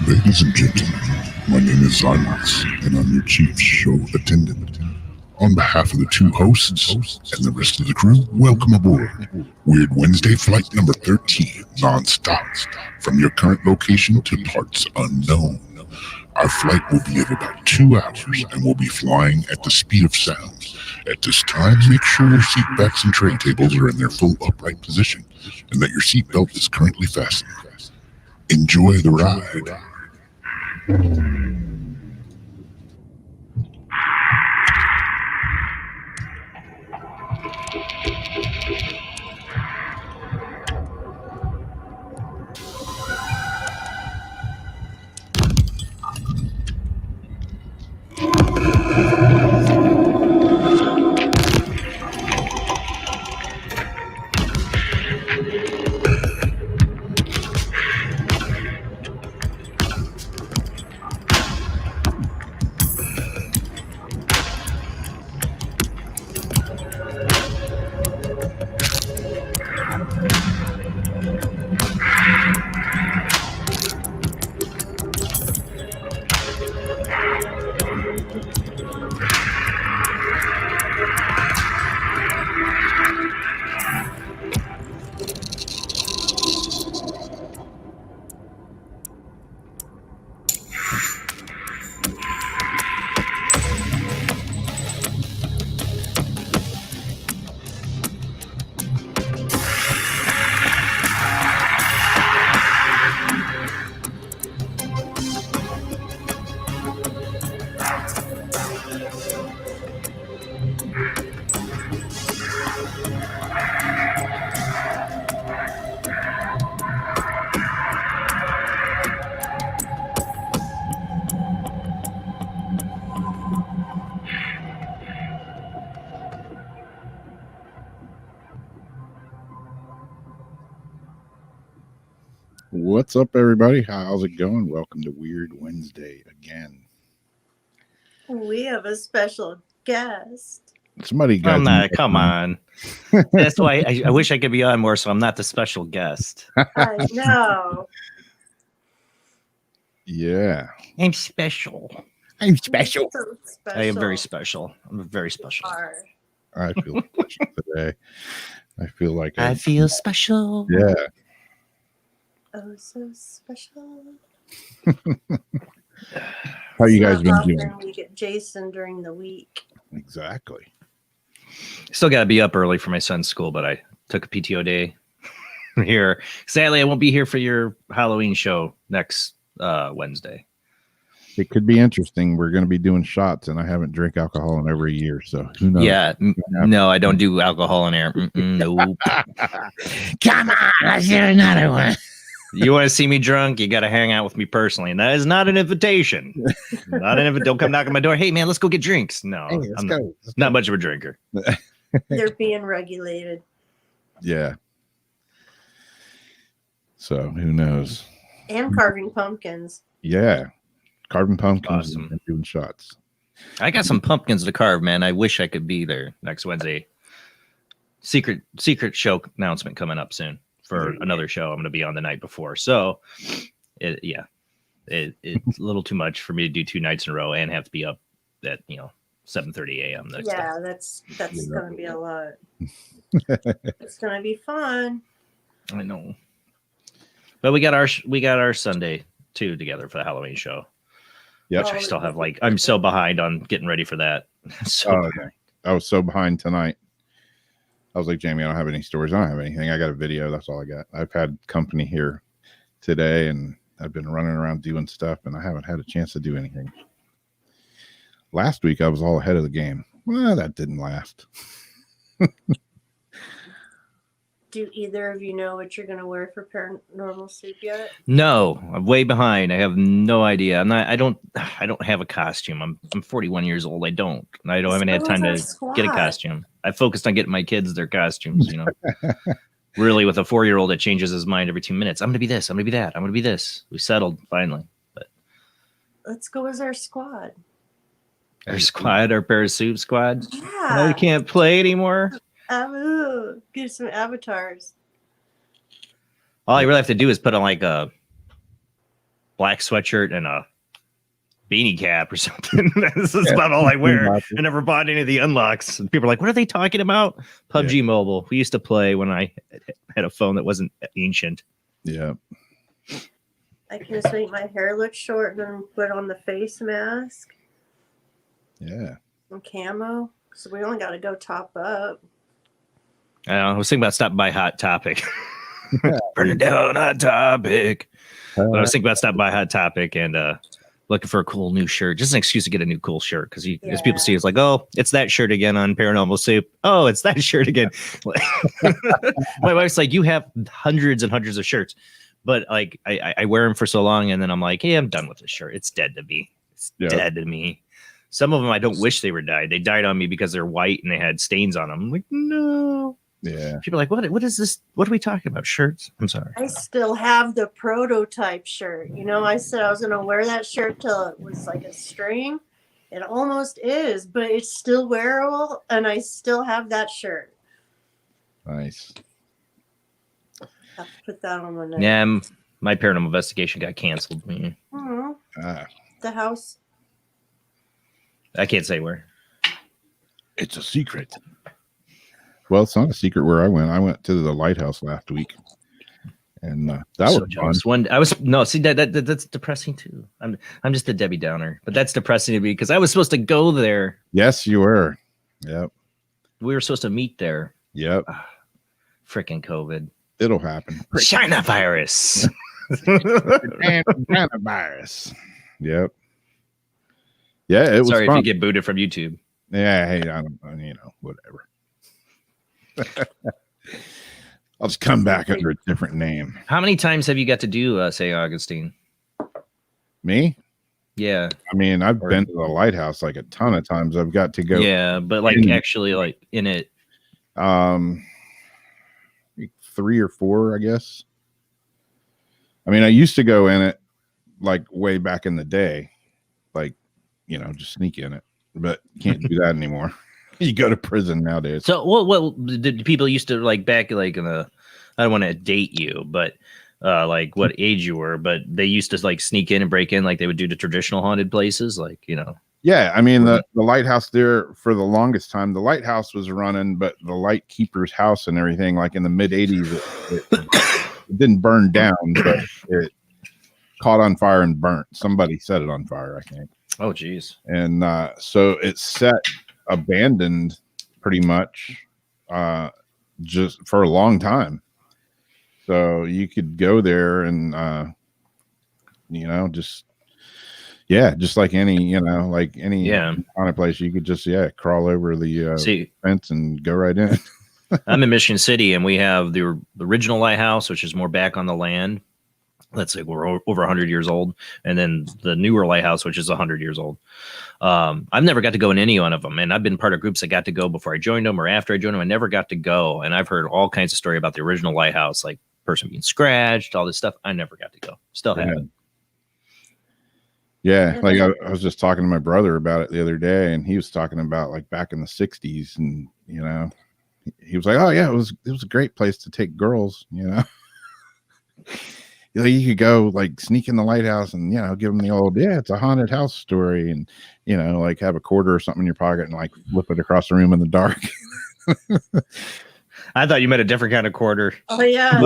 Ladies and gentlemen, my name is Zymox, and I'm your chief show attendant. On behalf of the two hosts and the rest of the crew, welcome aboard Weird Wednesday Flight number 13, non-stop, from your current location to parts unknown. Our flight will be at about 2 hours, and we'll be flying at the speed of sound. At this time, make sure your seat backs and tray tables are in their full upright position, and that your seat belt is currently fastened. Enjoy the ride. What's up, everybody? How's it going? Welcome to Weird Wednesday again. We have a special guest. Somebody got I'm not. Come on. That's why I wish I could be on more, so I'm not the special guest. I know. Yeah, I'm special. I'm special. So special. I am very special. I'm very special. Are. I feel special today. I feel like I feel special. Yeah. Oh, so special. How you guys been Often doing? we get Jason during the week. Exactly. Still got to be up early for my son's school, but I took a PTO day here. Sadly, I won't be here for your Halloween show next Wednesday. It could be interesting. We're going to be doing shots, and I haven't drank alcohol in over a year, so who knows? Yeah. No, I don't do alcohol in there. Nope. Come on, let's do another one. You want to see me drunk? You got to hang out with me personally, and that is not an invitation. Not an invitation. Don't come knock on my door. Hey, man, let's go get drinks. No, Hey, let's I'm go. not much of a drinker. They're being regulated. Yeah. So who knows? And carving pumpkins. Yeah. Carving pumpkins Awesome. and doing shots. I got some pumpkins to carve, man. I wish I could be there next Wednesday. Secret show announcement coming up soon for another show. I'm going to be on the night before, so it's a little too much for me to do 2 nights in a row and have to be up at 7:30 a.m. next day. Yeah, that's going to be a lot. It's going to be fun. I know, but we got our Sunday too together for the Halloween show. Yep. Which I still have I'm so behind on getting ready for that. So Okay. I was so behind tonight. I was like, Jamie, I don't have any stories. I don't have anything. I got a video. That's all I got. I've had company here today, and I've been running around doing stuff, and I haven't had a chance to do anything. Last week, I was all ahead of the game. Well, that didn't last. Do either of you know what you're going to wear for paranormal soup yet? no, I'm way behind. I have no idea. I don't have a costume. I'm 41 years old. I haven't had time to get a costume. I focused on getting my kids their costumes, Really, with a 4-year-old that changes his mind every 2 minutes. I'm going to be this. I'm going to be that. I'm going to be this. We settled finally. But Let's go as our squad. our squad, our Parasoup squad. Yeah. I can't play anymore. Get some avatars. All I really have to do is put on like a black sweatshirt and a beanie cap or something. This is about all I wear. I never bought any of the unlocks. And people are like, what are they talking about? PUBG Mobile. We used to play when I had a phone that wasn't ancient. Yeah. I can just make my hair look short and then put on the face mask Yeah. and camo. So we only got to go top up. I was thinking about stopping by Hot Topic. Burning down Hot Topic. But I was thinking about stopping by Hot Topic and looking for a cool new shirt. Just an excuse to get a new cool shirt. Because as people see, it's like, oh, it's that shirt again on Paranormal Soup. Oh, it's that shirt again. My wife's like, you have hundreds and hundreds of shirts. But like I wear them for so long, and then I'm like, hey, I'm done with this shirt. It's dead to me. It's dead to me. Some of them I don't wish they were dyed. They died on me because they're white and they had stains on them. I'm like, no. Yeah. People are like, what is this? What are we talking about? Shirts? I'm sorry. I still have the prototype shirt. You know, I said I was going to wear that shirt till it was like a string. It almost is, but it's still wearable, and I still have that shirt. Nice. Have to put that on my neck. Yeah, my paranormal investigation got canceled. Mhm. Ah, The house. I can't say where. it's a secret. Well, it's not a secret where I went. I went to the lighthouse last week, and that was fun. jealous. That's depressing too. I'm just a Debbie Downer, but that's depressing to me because I was supposed to go there. Yes, you were. Yep. We were supposed to meet there. Yep. Freaking COVID. It'll happen. China virus. Coronavirus. Yep. Yeah, it was Sorry fun. if you get booted from YouTube. Yeah, hey, whatever. I'll just come back under a different name. How many times have you got to do St. Augustine? Me? Yeah. I mean, I've been to the lighthouse like a ton of times. I've got to go. Yeah, but like actually like in it. 3 or 4, I guess. I mean, I used to go in it like way back in the day, like, just sneak in it, but can't do that anymore. You go to prison nowadays. So what did people used to like back like in the, I don't want to date you, but like what age you were, but they used to like sneak in and break in like they would do to traditional haunted places, like, Yeah, I mean the lighthouse there for the longest time, the lighthouse was running, but the light keeper's house and everything, like in the mid 80s, it didn't burn down, but it caught on fire and burnt. Somebody set it on fire, I think. Oh geez. And so it's set abandoned pretty much just for a long time. So you could go there and just like any haunted place, you could just crawl over the fence and go right in. I'm in Michigan City, and we have the original lighthouse, which is more back on the land. Let's say we're over 100 years old, and then the newer lighthouse, which is 100 years old. I've never got to go in any one of them, and I've been part of groups that got to go before I joined them or after I joined them. I never got to go, and I've heard all kinds of story about the original lighthouse, like person being scratched, all this stuff. I never got to go. Still haven't. Yeah, like I was just talking to my brother about it the other day, and he was talking about like back in the 60s, and he was like, "Oh yeah, it was a great place to take girls." You could go like sneak in the lighthouse and give them the old it's a haunted house story, and like have a quarter or something in your pocket and like flip it across the room in the dark. I thought you meant a different kind of quarter. Oh yeah.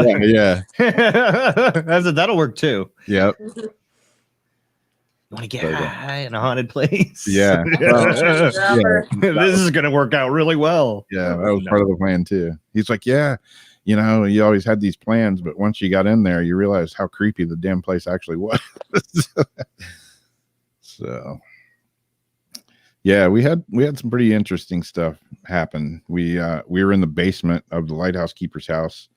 Yeah. That'll work too. Yep. You want to get high in a haunted place? Yeah. This is going to work out really well. Yeah, that was part of the plan too. He's like, yeah, you always had these plans, but once you got in there, you realized how creepy the damn place actually was. So, yeah, we had some pretty interesting stuff happen. We were in the basement of the lighthouse keeper's house,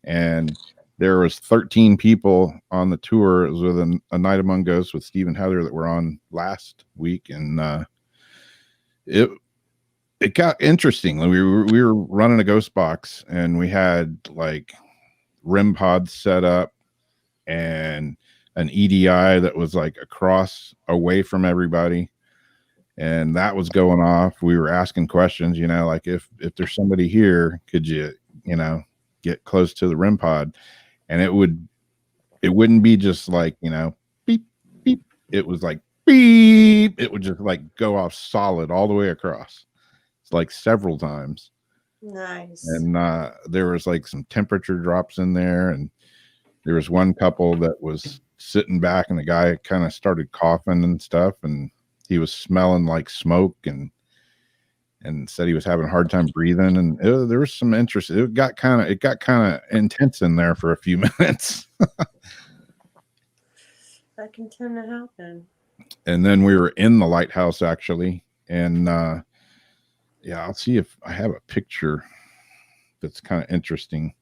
and there was 13 people on the tour. It was with a Night Among Ghosts with Steve and Heather that were on last week, and it got interesting. We were running a ghost box, and we had like REM pods set up and an EDI that was like across away from everybody, and that was going off. We were asking questions, like if there's somebody here, could you get close to the REM pod? And it wouldn't be just like beep it was like beep. It would just like go off solid all the way across. It's like several times. Nice. And there was like some temperature drops in there, and there was one couple that was sitting back, and the guy kind of started coughing and stuff, and he was smelling like smoke, and said he was having a hard time breathing, and there was some interest. It got kind of intense in there for a few minutes. That can tend to happen. And then we were in the lighthouse actually, and yeah, I'll see if I have a picture that's kind of interesting.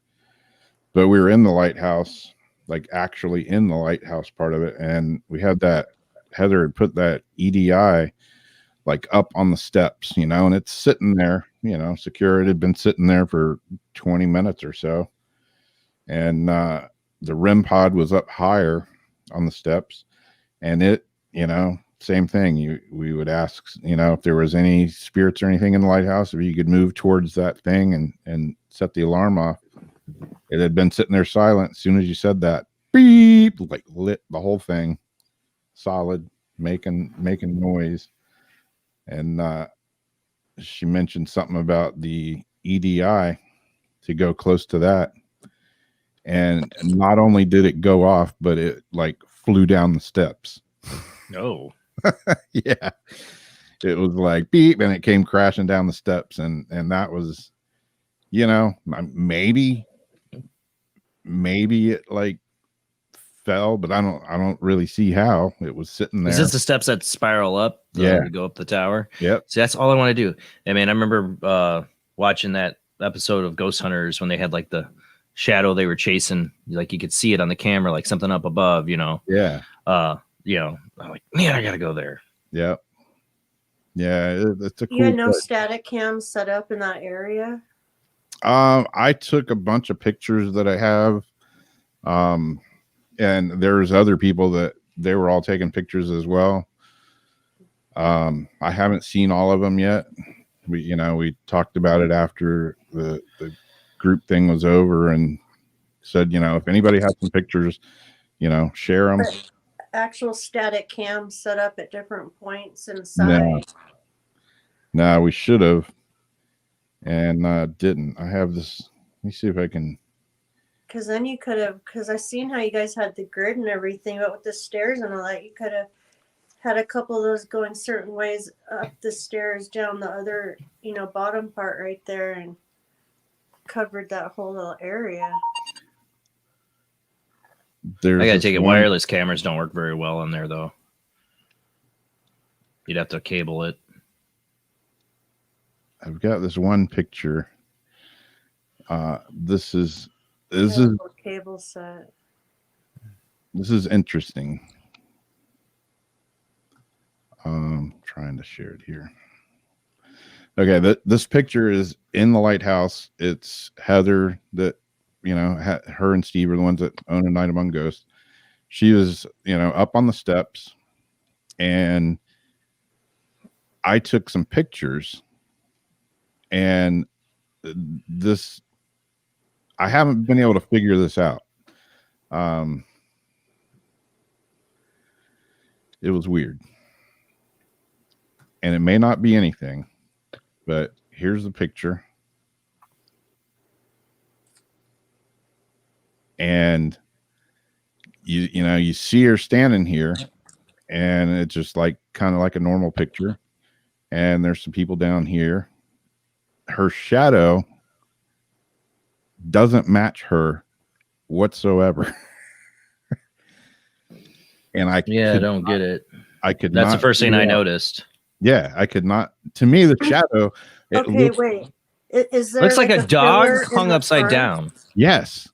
But we were in the lighthouse, like actually in the lighthouse part of it, and we had that Heather had put that EDI like up on the steps, and it's sitting there, secure. It had been sitting there for 20 minutes or so, and the REM pod was up higher on the steps, and it, same thing. We would ask, if there was any spirits or anything in the lighthouse, if you could move towards that thing and set the alarm off. It had been sitting there silent. As soon as you said that, beep, like lit the whole thing, solid, making noise. And she mentioned something about the EDI to go close to that. And not only did it go off, but it like flew down the steps. No. Yeah. It was like beep, and it came crashing down the steps. And that was, maybe it like fell, but I don't really see how. It was sitting there. Is this the steps that spiral up? To go up the tower? Yep. See, that's all I want to do. I mean, I remember watching that episode of Ghost Hunters when they had like the shadow they were chasing, like you could see it on the camera, like something up above, Yeah. I'm like, man, I gotta go there. Yep. Yeah, it's a cool. You had no place. static cams set up in that area? I took a bunch of pictures that I have. And there's other people that they were all taking pictures as well. I haven't seen all of them yet. We talked about it after the group thing was over, and said, if anybody has some pictures, share them. But actual static cams set up at different points inside. No, we should have, and didn't. I have this. Let me see if I can. Because then you could have, because I seen how you guys had the grid and everything, but with the stairs and all that, you could have had a couple of those going certain ways up the stairs, down the other, bottom part right there, and covered that whole little area. There's I gotta this take it. one- Wireless cameras don't work very well on there, though. You'd have to cable it. I've got this one picture. This is Cable set. This is interesting. Trying to share it here. Okay, this picture is in the lighthouse. It's Heather that, her and Steve are the ones that own A Night Among Ghosts. She was, up on the steps, and I took some pictures, and this, I haven't been able to figure this out. It was weird. And it may not be anything, but here's the picture. And you see her standing here, and it's just like kind of like a normal picture. And there's some people down here. Her shadow doesn't match her whatsoever. And I don't get it. I could That's not the first thing I figure out- noticed. Yeah, I could not. To me, the shadow. Okay, wait. Is there Looks like a dog pillar in hung the upside front? down. Yes.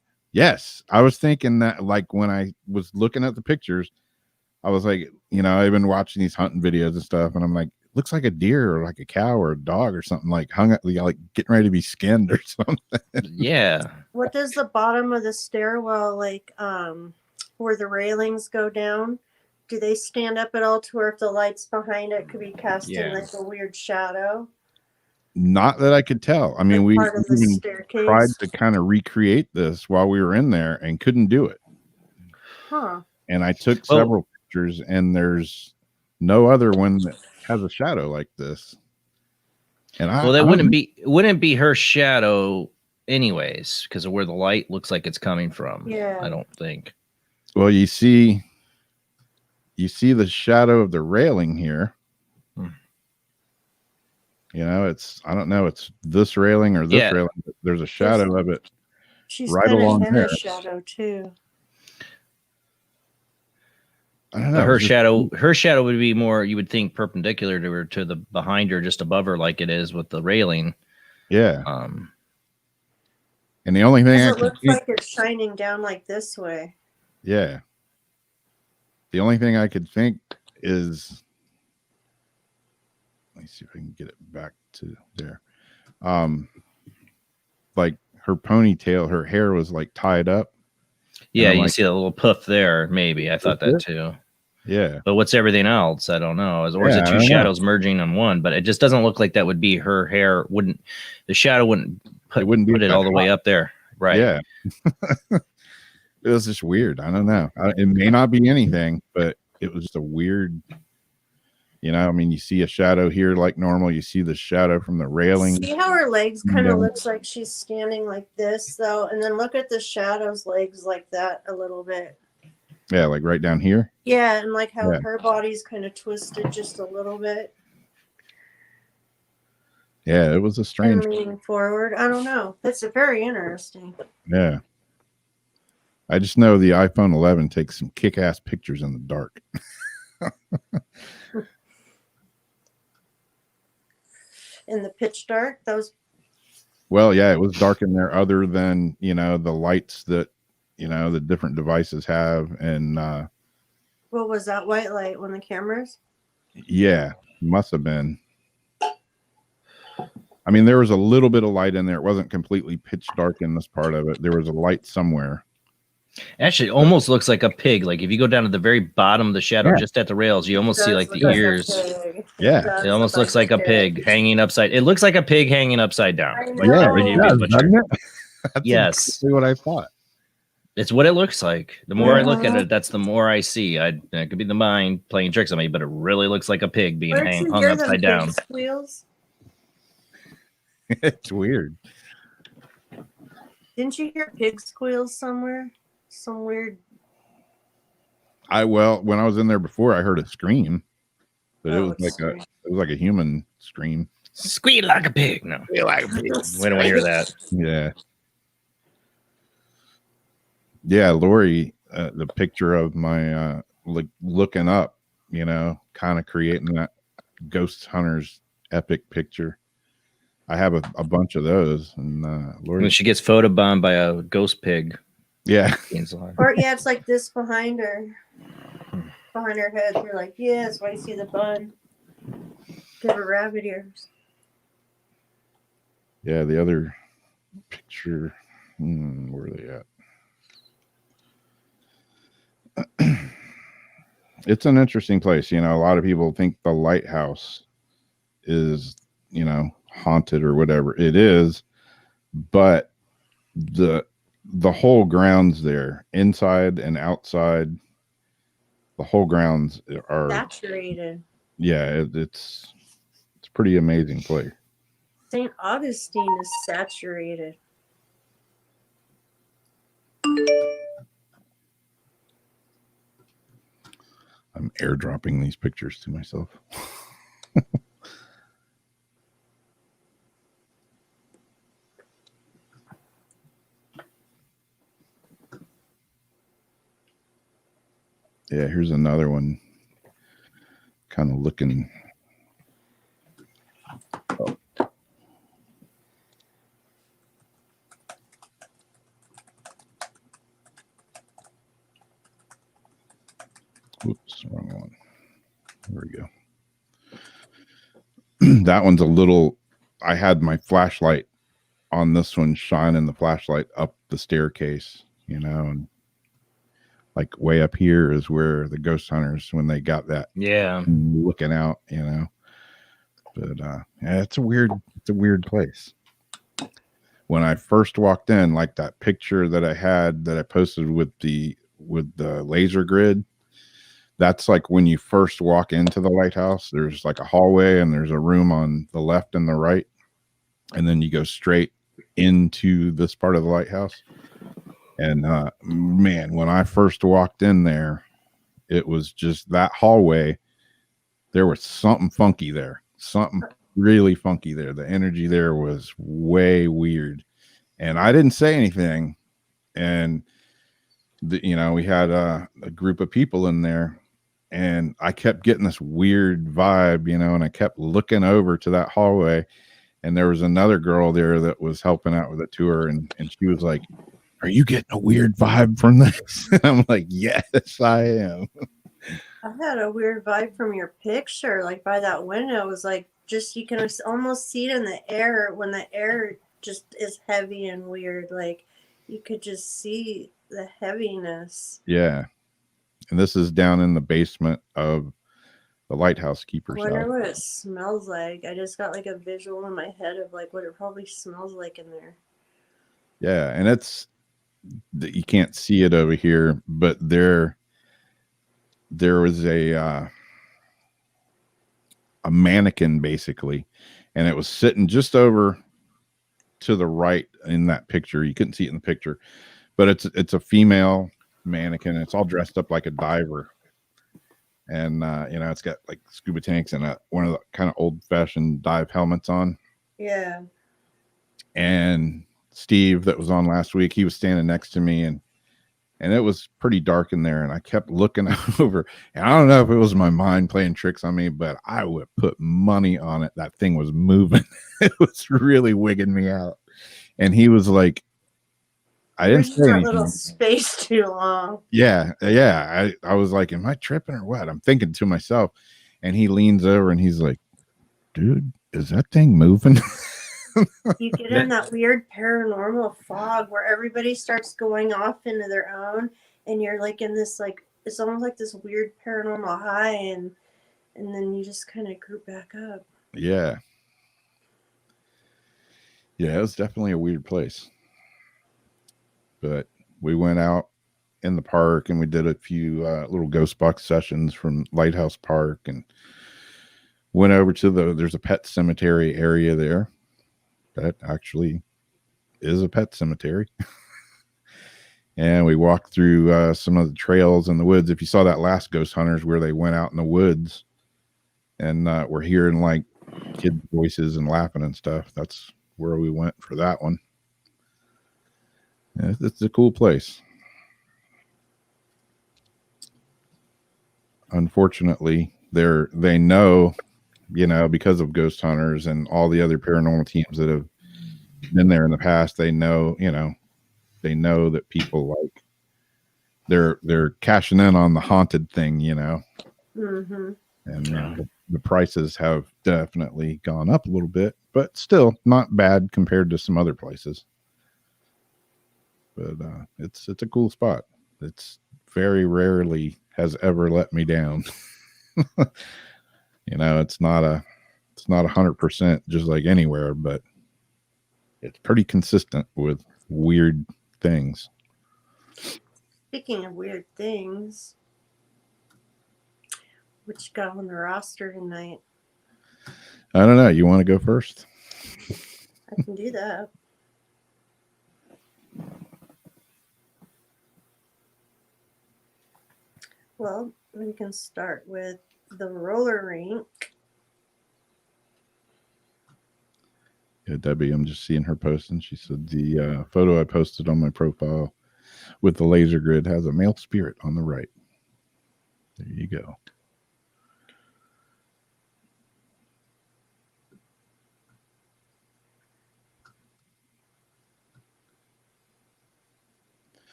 I was thinking that, like, when I was looking at the pictures, I was like, I've been watching these hunting videos and stuff, and I'm like, looks like a deer or like a cow or a dog or something, like hung up, like getting ready to be skinned or something. Yeah. What does the bottom of the stairwell, like where the railings go down? Do they stand up at all to where if the light's behind it could be casting Yeah. like a weird shadow? Not that I could tell. I mean, Like we part of the even staircase. tried to kind of recreate this while we were in there and couldn't do it. Huh. And I took Well- several pictures, and there's no other one that has a shadow like this. And Well, that wouldn't be her shadow anyways, because of where the light looks like it's coming from. Yeah. I don't think. Well, you see the shadow of the railing here. Hmm. You know, I don't know, it's this railing or this Yeah. railing. But there's a shadow of it. She's Right kind along of in there. a shadow too. I don't But know. her it's just- shadow would be more, you would think, perpendicular to her, to the behind her, just above her, like it is with the railing. Yeah. Um, And the only thing I Because it could looks think, like it's shining down like this way. yeah. The only thing I could think is, let me see if I can get it back to there. Like her ponytail, her hair was like tied up. yeah, I'm you like- see a little puff there. Maybe I thought that too. Yeah. But what's everything else? I don't know. Or is Yeah, it I two don't know. shadows merging on one? But it just doesn't look like that would be her hair. The shadow wouldn't It wouldn't be put it that all the way hot. up there, right? Yeah. It was just weird. I don't know. It may not be anything, but it was just a weird, you know, I mean, you see a shadow here like normal. You see the shadow from the railing. See how her legs kind of Yeah. looks like she's standing like this though, and then look at the shadow's legs like that a little bit. Yeah, like right down here. Yeah, and like how Yeah. her body's kind of twisted just a little bit Yeah, it was a and strange. leaning forward. I don't know. That's very interesting. Yeah. I just know the iPhone 11 takes some kick-ass pictures in the dark. In the pitch dark, those Well, yeah, it was dark in there other than, you know, the lights that, you know, the different devices have. And what was that white light when the cameras? yeah, must have been. I mean, there was a little bit of light in there. It wasn't completely pitch dark in this part of it. There was a light somewhere. Actually, it almost looks like a pig. Like if you go down to the very bottom of the shadow, Yeah. just at the rails, you almost see Does like look the ears. pig. Yeah. does It almost look looks like a pig hanging upside. It looks like a pig hanging upside down. I Like, know. when Yeah, you it get does, butchered. That's Yes. exactly what I thought. It's what it looks like. The more I look at Uh-huh. it, that's the more I see. It could be the mind playing tricks on me, but it really looks like a pig being Where'd you hung hear them upside down. pig squeals? It's weird. Didn't you hear pig squeals somewhere? Some weird. Well, when I was in there before, I heard a scream, but it Oh, was like a human scream. Squeal like a pig. No, we don't want to hear that. Yeah. Yeah, Lori, the picture of my like looking up, you know, kind of creating that ghost hunters epic picture. I have a bunch of those, and Lori, When she gets photobombed by a ghost pig. yeah, Or yeah, it's like this behind her head. You're like, yes, why you see the bun? Give her rabbit ears. yeah. The other picture, where are they at? It's an interesting place. You know, a lot of people think the lighthouse is, you know, haunted or whatever. It is, but the whole grounds there, inside and outside, the whole grounds are, Saturated. yeah, it's a pretty amazing place. St. Augustine is saturated. I'm airdropping these pictures to myself. Yeah, here's another one. Kind of looking. Oh. Oops, wrong one. There we go. That one's a little. I had my flashlight on this one, shining the flashlight up the staircase, you know, and like way up here is where the ghost hunters, when they got that Yeah. looking out, you know. But yeah, it's a weird place. When I first walked in, like that picture that I had that I posted with the laser grid, That's like when you first walk into the lighthouse, there's like a hallway and there's a room on the left and the right. And then you go straight into this part of the lighthouse. And man, when I first walked in there, it was just that hallway. There was something funky there, something really funky there. The energy there was way weird. And I didn't say anything. And, we had a group of people in there. And I kept getting this weird vibe, and I kept looking over to that hallway. And there was another girl there that was helping out with the tour. And she was like, "Are you getting a weird vibe from this?" And I'm like, "Yes, I am." I had a weird vibe from your picture, like by that window. It was like just you can almost see it in the air when the air just is heavy and weird. Like you could just see the heaviness. Yeah. And this is down in the basement of the lighthouse I keeper's wonder house. what it smells like. I just got like a visual in my head of like what it probably smells like in there. Yeah, and you can't see it over here, but there was a mannequin basically, and it was sitting just over to the right in that picture. You couldn't see it in the picture, but it's a female mannequin. It's all dressed up like a diver, and it's got like scuba tanks and one of the kind of old-fashioned dive helmets on. Yeah. And Steve, that was on last week, he was standing next to me, and it was pretty dark in there, and I kept looking over, and I don't know if it was my mind playing tricks on me, but I would put money on it that thing was moving. It was really wigging me out. And he was like, I didn't say a anything. little space too long. Yeah. I was like, am I tripping or what? I'm thinking to myself, and he leans over and he's like, "Dude, is that thing moving?" You get in that weird paranormal fog where everybody starts going off into their own, and you're like in this like it's almost like this weird paranormal high, and then you just kind of group back up. Yeah, it was definitely a weird place. But we went out in the park and we did a few little ghost box sessions from Lighthouse Park, and went over to there's a pet cemetery area there. That actually is a pet cemetery. And we walked through some of the trails in the woods. If you saw that last Ghost Hunters where they went out in the woods and we're hearing like kids' voices and laughing and stuff, that's where we went for that one. Yeah, it's a cool place. Unfortunately, they know, because of Ghost Hunters and all the other paranormal teams that have been there in the past, they know that people like they're cashing in on the haunted thing, Mm-hmm. and the prices have definitely gone up a little bit, but still not bad compared to some other places. But it's a cool spot. It's very rarely has ever let me down. It's not 100% just like anywhere, but it's pretty consistent with weird things. Speaking of weird things, what you got on the roster tonight? I don't know. You want to go first? I can do that. Well, we can start with the roller rink. Yeah, Debbie, I'm just seeing her post, and she said the photo I posted on my profile with the laser grid has a male spirit on the right. There you go.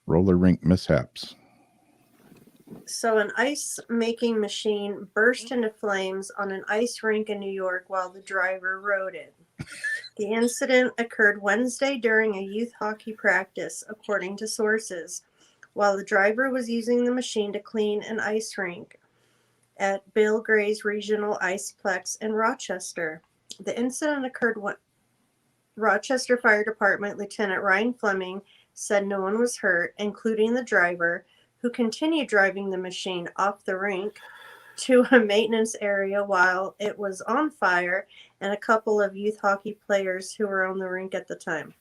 Roller rink mishaps. So an ice making machine burst into flames on an ice rink in New York while the driver rode it. The incident occurred Wednesday during a youth hockey practice, according to sources, while the driver was using the machine to clean an ice rink at Bill Gray's Regional Iceplex in Rochester. The incident occurred when Rochester Fire Department Lieutenant Ryan Fleming said no one was hurt, including the driver, who continued driving the machine off the rink to a maintenance area while it was on fire, and a couple of youth hockey players who were on the rink at the time.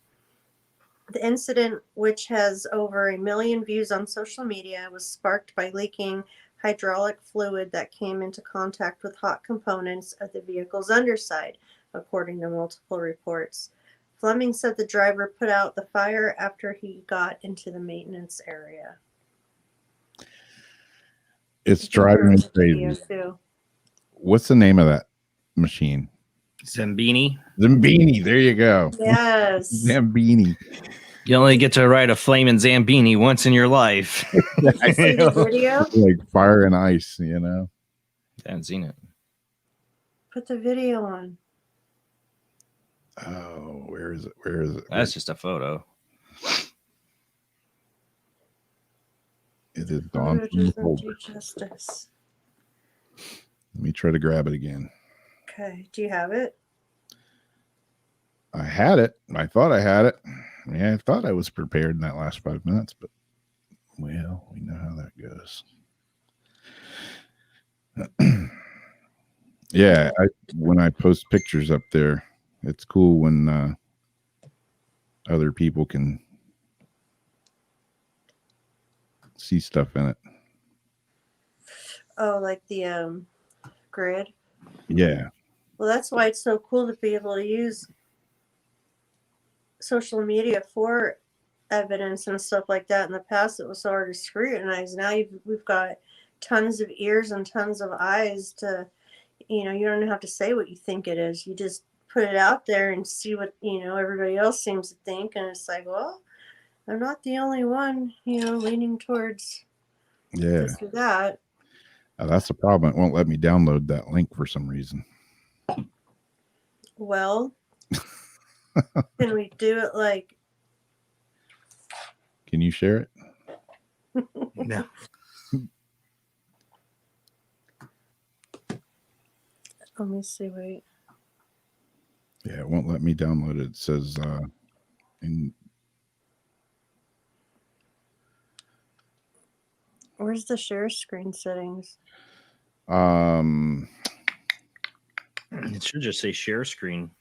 The incident, which has over 1 million views on social media, was sparked by leaking hydraulic fluid that came into contact with hot components of the vehicle's underside, according to multiple reports. Fleming said the driver put out the fire after he got into the maintenance area. It's driving me Video crazy. too. What's the name of that machine? Zambini. Zambini. There you go. Yes. Zambini. You only get to ride a flaming Zambini once in your life. See the video? Like fire and ice, you know? I haven't seen it. Put the video on. Oh, where is it? Where is it? That's just a photo. It is gone. Photo from the doesn't folder. do justice. Let me try to grab it again. Okay. Do you have it? I had it. I thought I had it. Yeah, I thought I was prepared in that last 5 minutes, but well, we know how that goes. Yeah, when I post pictures up there, it's cool when other people can see stuff in it. Oh, like the grid? Yeah. Well, that's why it's so cool to be able to use social media for evidence and stuff like that. In the past, it was so hard to scrutinize. Now we've got tons of ears and tons of eyes to, you don't have to say what you think it is. You just put it out there and see what, everybody else seems to think. And it's like, well, I'm not the only one, leaning towards Yeah. this or that. That's the problem. It won't let me download that link for some reason. Well, can we do it like, Can you share it? No. let me see, wait. Yeah, it won't let me download it. It says Where's the share screen settings? It should just say share screen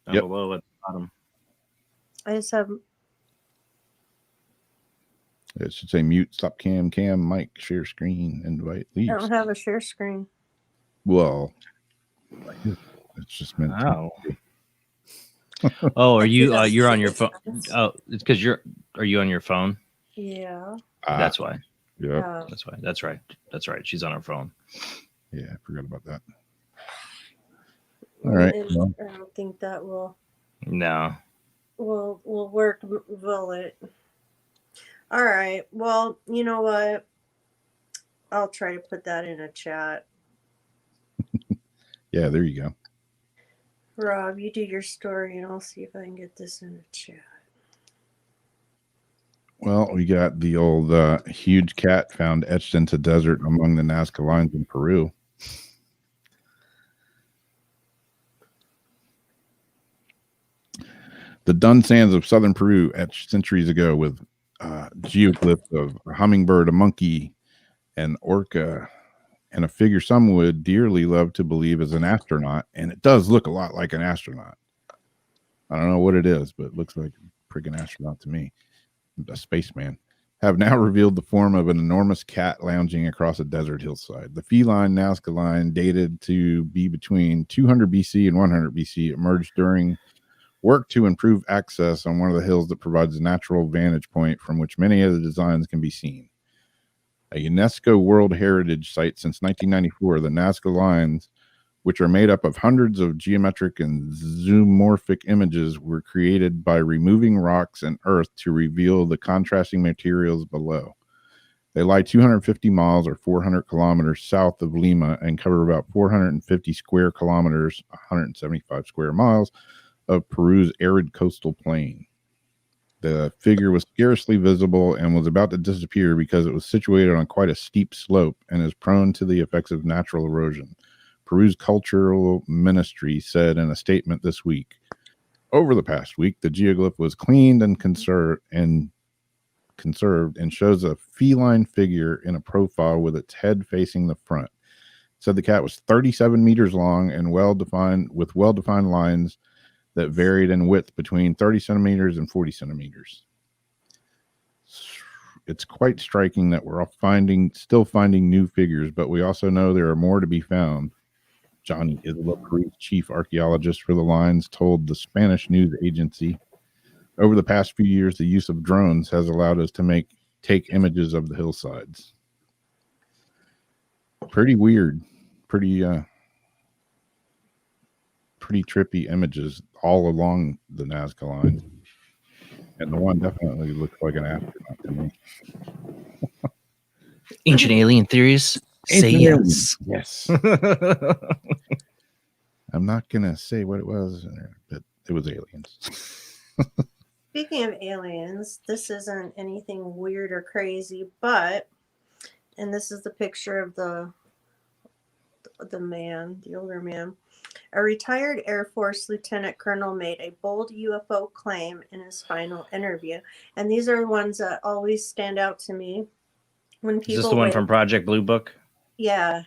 down Yep. below at the bottom. I just have, it should say mute, stop cam, mic, share screen, invite, I leave. don't have a share screen. Well, it's just meant to. Oh. Oh, are you? That's You're on your phone. settings. Oh, it's because you're. Are you on your phone? Yeah. That's why. Yeah. That's why. That's right. That's right. She's on her phone. Yeah, I forgot about that. All right. And Well, I don't think that will No. work, will it? All right. Well, you know what? I'll try to put that in a chat. yeah, there you go. Rob, you do your story, and I'll see if I can get this in a chat. Well, we got the old huge cat found etched into desert among the Nazca lines in Peru. The dun sands of southern Peru etched centuries ago with geoglyphs of a hummingbird, a monkey, an orca, and a figure some would dearly love to believe is an astronaut. And it does look a lot like an astronaut. I don't know what it is, but it looks like a freaking astronaut to me. A spaceman, have now revealed the form of an enormous cat lounging across a desert hillside. The feline Nazca line, dated to be between 200 BC and 100 BC, emerged during work to improve access on one of the hills that provides a natural vantage point from which many of the designs can be seen. A UNESCO World Heritage Site since 1994, the Nazca lines, which are made up of hundreds of geometric and zoomorphic images, were created by removing rocks and earth to reveal the contrasting materials below. They lie 250 miles or 400 kilometers south of Lima and cover about 450 square kilometers, 175 square miles, of Peru's arid coastal plain. The figure was scarcely visible and was about to disappear because it was situated on quite a steep slope and is prone to the effects of natural erosion. Peru's cultural ministry said in a statement this week. Over the past week, the geoglyph was cleaned and conserved and shows a feline figure in a profile with its head facing the front. Said the cat was 37 meters long and well-defined lines that varied in width between 30 centimeters and 40 centimeters. It's quite striking that we're all still finding new figures, but we also know there are more to be found. Johnny Isla Cruz, chief archaeologist for the lines, told the Spanish news agency, over the past few years, the use of drones has allowed us to take images of the hillsides. Pretty weird, pretty trippy images all along the Nazca line. And the one definitely looks like an astronaut to me. Ancient alien theories? Say yes. Yes. I'm not going to say what it was, but it was aliens. Speaking of aliens, this isn't anything weird or crazy, but, and this is the picture of the man, the older man. A retired Air Force lieutenant colonel made a bold UFO claim in his final interview. And these are the ones that always stand out to me. When people Is this the one from Project Blue Book? Yeah.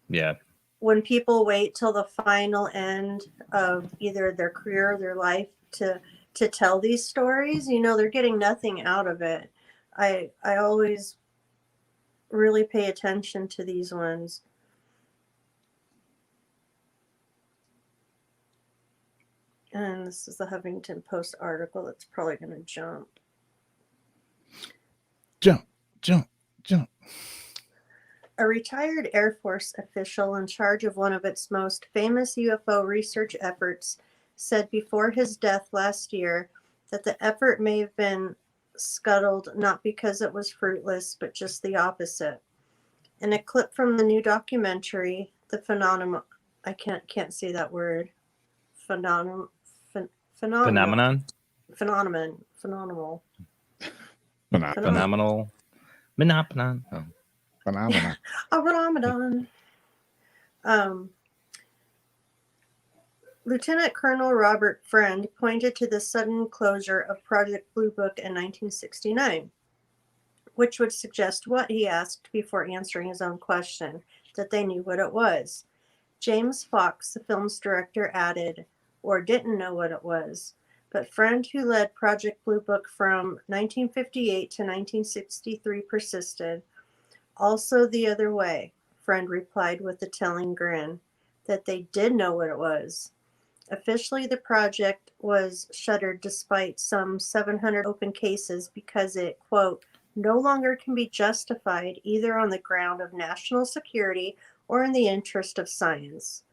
Yeah. When people wait till the final end of either their career or their life to tell these stories, you know, they're getting nothing out of it. I always really pay attention to these ones. And this is the Huffington Post article that's probably going to jump. Jump. A retired Air Force official in charge of one of its most famous UFO research efforts said before his death last year that the effort may have been scuttled not because it was fruitless, but just the opposite. In a clip from the new documentary, The Phenomenon, I can't say that word. Phenomenal. Phenomenon? Phenomenal. Phenomenal. Phenomenon. Oh. Phenomena. Ramadan. Lieutenant Colonel Robert Friend pointed to the sudden closure of Project Blue Book in 1969, which would suggest what he asked before answering his own question, that they knew what it was. James Fox, the film's director, added, or didn't know what it was. But Friend, who led Project Blue Book from 1958 to 1963, persisted. Also the other way, Friend replied with a telling grin, that they did know what it was. Officially, the project was shuttered despite some 700 open cases because it, quote, no longer can be justified either on the ground of national security or in the interest of science.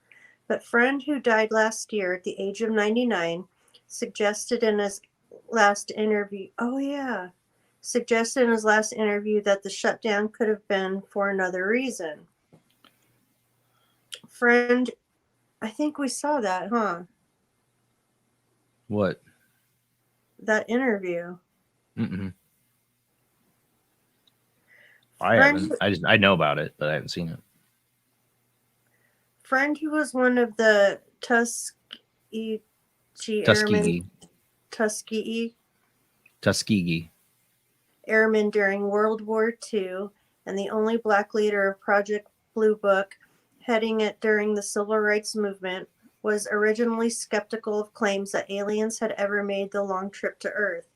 But Friend, who died last year at the age of 99, suggested in his last interview, that the shutdown could have been for another reason. Friend, I think we saw that, huh? What? That interview. Mm-mm. I haven't. I know about it, but I haven't seen it. Friend, who was one of the Tuskegee Airmen during World War II, and the only black leader of Project Blue Book, heading it during the Civil Rights Movement, was originally skeptical of claims that aliens had ever made the long trip to Earth.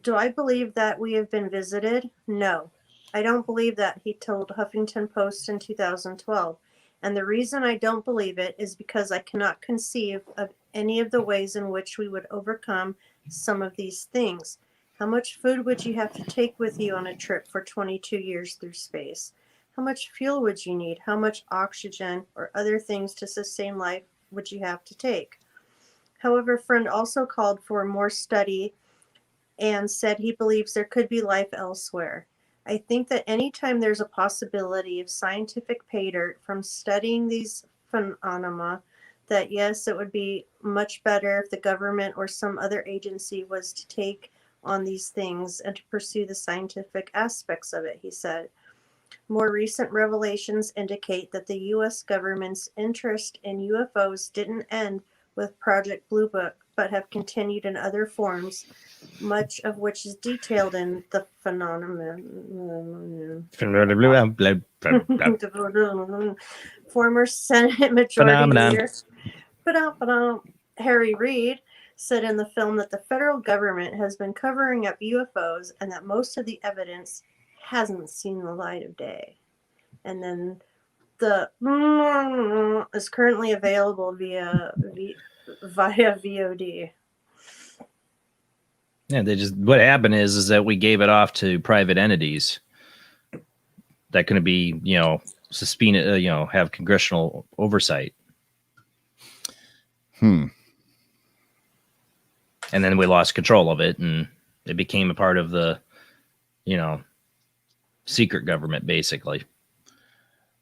Do I believe that we have been visited? No. I don't believe that, he told Huffington Post in 2012. And the reason I don't believe it is because I cannot conceive of any of the ways in which we would overcome some of these things. How much food would you have to take with you on a trip for 22 years through space? How much fuel would you need? How much oxygen or other things to sustain life would you have to take? However, Friend also called for more study and said he believes there could be life elsewhere. I think that anytime there's a possibility of scientific pay dirt from studying these phenomena, that yes, it would be much better if the government or some other agency was to take on these things and to pursue the scientific aspects of it, he said. More recent revelations indicate that the U.S. government's interest in UFOs didn't end with Project Blue Book, but have continued in other forms, much of which is detailed in the phenomenon. Former Senate Majority Phenomenon. Leader Harry Reid said in the film that the federal government has been covering up UFOs and that most of the evidence hasn't seen the light of day. And then the is currently available via VOD. Yeah, what happened is that we gave it off to private entities that couldn't be, subpoena, have congressional oversight. Hmm. And then we lost control of it, and it became a part of the, secret government, basically.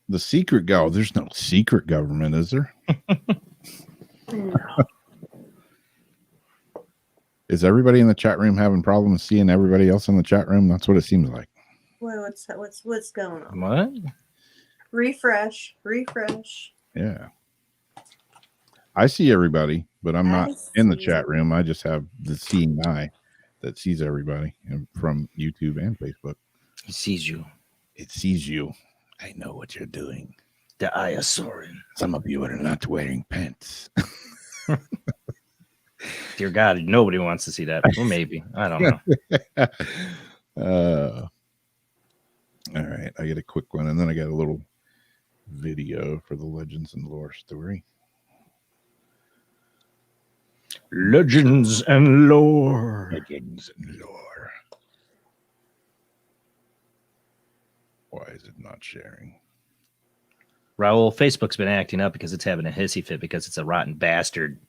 The secret there's no secret government, is there? No. Is everybody in the chat room having problems seeing everybody else in the chat room? That's what it seems like. Well, what's going on? What? Refresh. Yeah. I see everybody, but I'm not in the chat room. I just have the seeing eye that sees everybody from YouTube and Facebook. He sees you. It sees you. I know what you're doing. The eye of Sauron. Some of you are not wearing pants. Dear God, nobody wants to see that. Well, maybe. I don't know. All right. I get a quick one, and then I got a little video for the Legends and Lore story. Legends and lore. Legends and Lore. Why is it not sharing? Raul, Facebook's been acting up because it's having a hissy fit because it's a rotten bastard.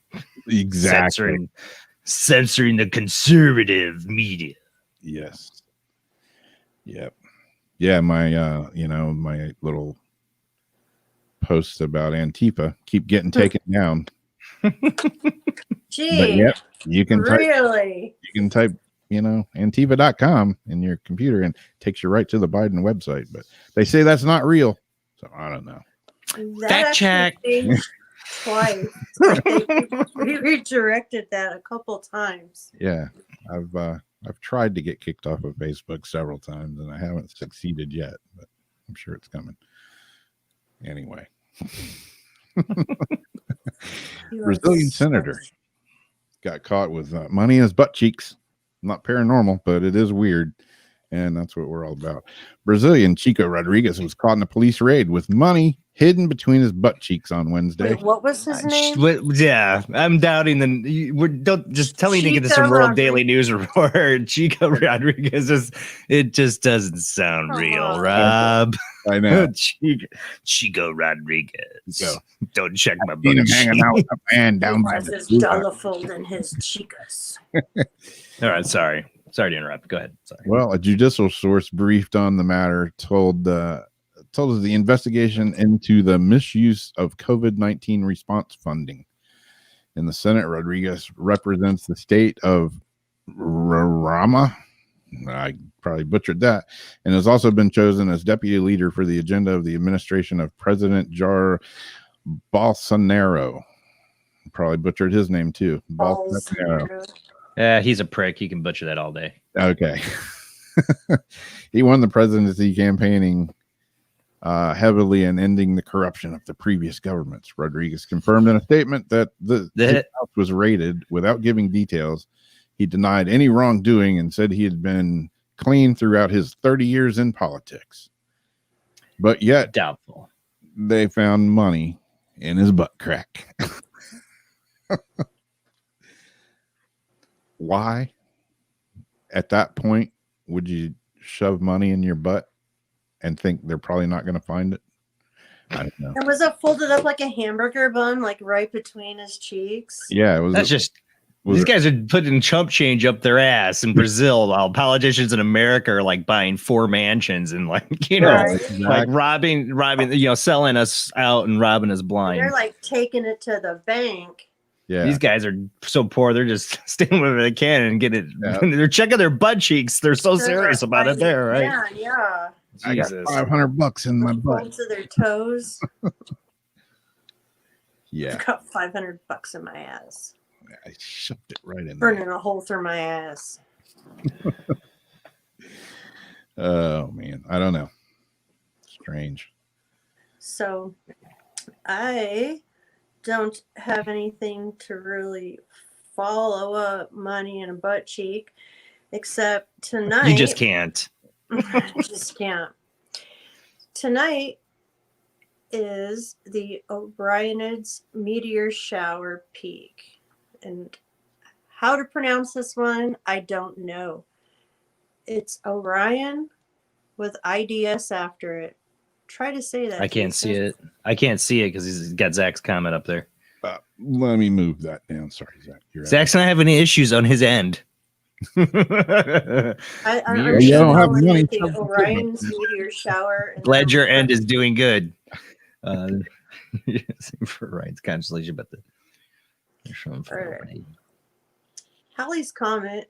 Exactly. Censoring the conservative media. Yes. Yep. Yeah, my my little posts about Antifa keep getting taken down. Gee, But yep, you can type Antifa.com in your computer and it takes you right to the Biden website. But they say that's not real. So I don't know. Fact check. Twice. We redirected that a couple times. Yeah. I've tried to get kicked off of Facebook several times and I haven't succeeded yet, but I'm sure it's coming. Anyway. Brazilian senator got caught with money in his butt cheeks. Not paranormal, but it is weird. And that's what we're all about. Brazilian Chico Rodriguez was caught in a police raid with money hidden between his butt cheeks on Wednesday. Wait, what was his name? Yeah, I'm doubting don't just tell me to get this from World Daily News report. Chico Rodriguez it just doesn't sound real, Rob. I know. Chico Rodriguez. Go. Don't check my Seen him butt. hanging out with a man down by Has the his blue dollar box. fold in his chicas. All right, sorry to interrupt. Go ahead. Sorry. Well, a judicial source briefed on the matter told us the investigation into the misuse of COVID-19 response funding. In the Senate, Rodriguez represents the state of Roraima. I probably butchered that. And has also been chosen as deputy leader for the agenda of the administration of President Jair Bolsonaro. Probably butchered his name too. Bolsonaro. He's a prick. He can butcher that all day. Okay. He won the presidency campaigning heavily and ending the corruption of the previous governments. Rodriguez confirmed in a statement that the house was raided without giving details. He denied any wrongdoing and said he had been clean throughout his 30 years in politics. But yet, Doubtful. they found money in his butt crack. Why? At that point, would you shove money in your butt and think they're probably not going to find it? I don't know. And was it folded up like a hamburger bun, like right between his cheeks? Yeah, it was. That's just these guys are putting chump change up their ass in Brazil while politicians in America are like buying 4 mansions and like, Right. like robbing, selling us out and robbing us blind. They're like taking it to the bank. Yeah. These guys are so poor, they're just staying wherever they can and get it. Yeah. They're checking their butt cheeks. They're so serious about it there, right? Yeah, yeah. I got Jesus. $500 in my butt. Folds of their toes. Yeah. I've got $500 in my ass. I shoved it right in there. Burning a hole through my ass. Oh man, I don't know. Strange. So I don't have anything to really follow up money in a butt cheek, except tonight. You just can't. Just can't. Tonight is the Orionids meteor shower peak. And how to pronounce this one, I don't know. It's Orion with IDS after it. Try to say that. I can't see Jason. it. I can't see it because he's got Zach's comment up there. Let me move that down. Sorry, Zach. You're Zach's not having any issues on his end. I'm You sure don't have calling money it the to- Orion's meteor shower. and Glad then- your end is doing good. For Ryan's constellation, but they're showing for Alright. nobody. Halley's Comet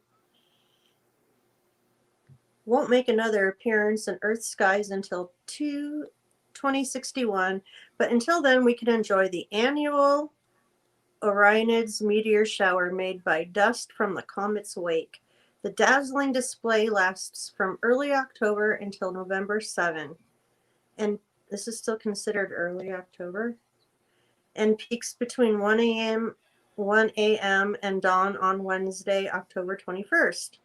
won't make another appearance in Earth's skies until 2061, but until then we can enjoy the annual Orionids meteor shower made by dust from the comet's wake. The dazzling display lasts from early October until November 7, and this is still considered early October, and peaks between 1 a.m. and dawn on Wednesday, October 21st.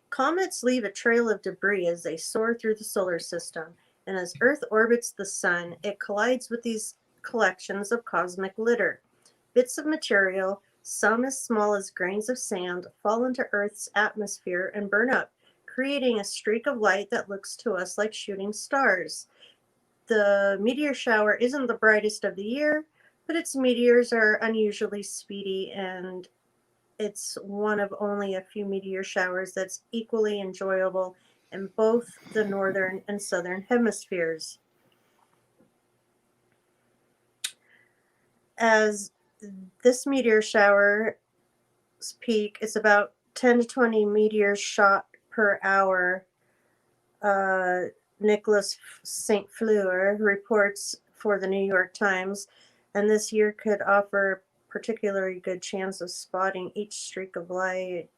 Comets leave a trail of debris as they soar through the solar system, and as Earth orbits the sun, it collides with these collections of cosmic litter. Bits of material, some as small as grains of sand, fall into Earth's atmosphere and burn up, creating a streak of light that looks to us like shooting stars. The meteor shower isn't the brightest of the year, but its meteors are unusually speedy, and it's one of only a few meteor showers that's equally enjoyable in both the northern and southern hemispheres. As this meteor shower's peak is about 10 to 20 meteors shot per hour, Nicholas St. Fleur reports for the New York Times, and this year could offer particularly good chance of spotting each streak of light,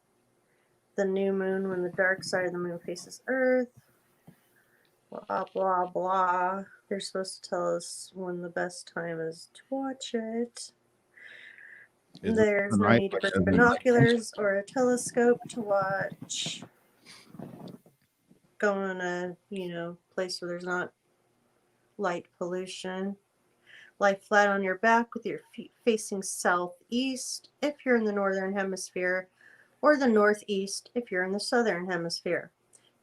the new moon when the dark side of the moon faces Earth, blah, blah, blah. They're supposed to tell us when the best time is to watch it. Is it There's no tonight, need to like, bring as an binoculars or a telescope to watch. Go in a, place where there's not light pollution. Lie flat on your back with your feet facing southeast if you're in the northern hemisphere, or the northeast if you're in the southern hemisphere.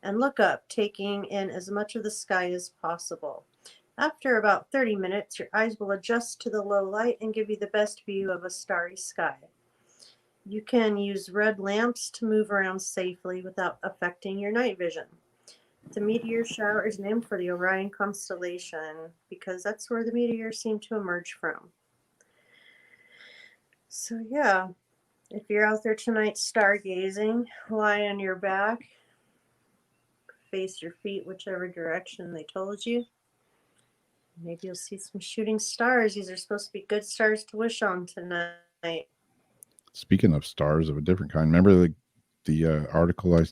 And look up, taking in as much of the sky as possible. After about 30 minutes, your eyes will adjust to the low light and give you the best view of a starry sky. You can use red lamps to move around safely without affecting your night vision. The meteor shower is named for the Orion constellation because that's where the meteors seem to emerge from. So yeah, if you're out there tonight stargazing, lie on your back, face your feet whichever direction they told you. Maybe you'll see some shooting stars. These are supposed to be good stars to wish on tonight. Speaking of stars of a different kind, remember the article I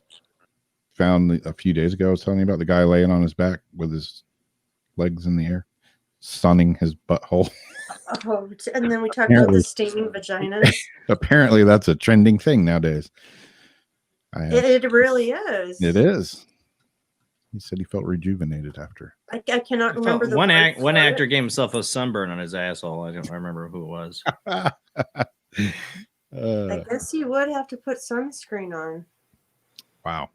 found a few days ago? I was telling you about the guy laying on his back with his legs in the air, sunning his butthole. Oh, and then we talked about the steaming vaginas. Apparently, that's a trending thing nowadays. It really is. It is. He said he felt rejuvenated after. I cannot remember the one word one for it. actor gave himself a sunburn on his asshole. I don't remember who it was. I guess you would have to put sunscreen on. Wow.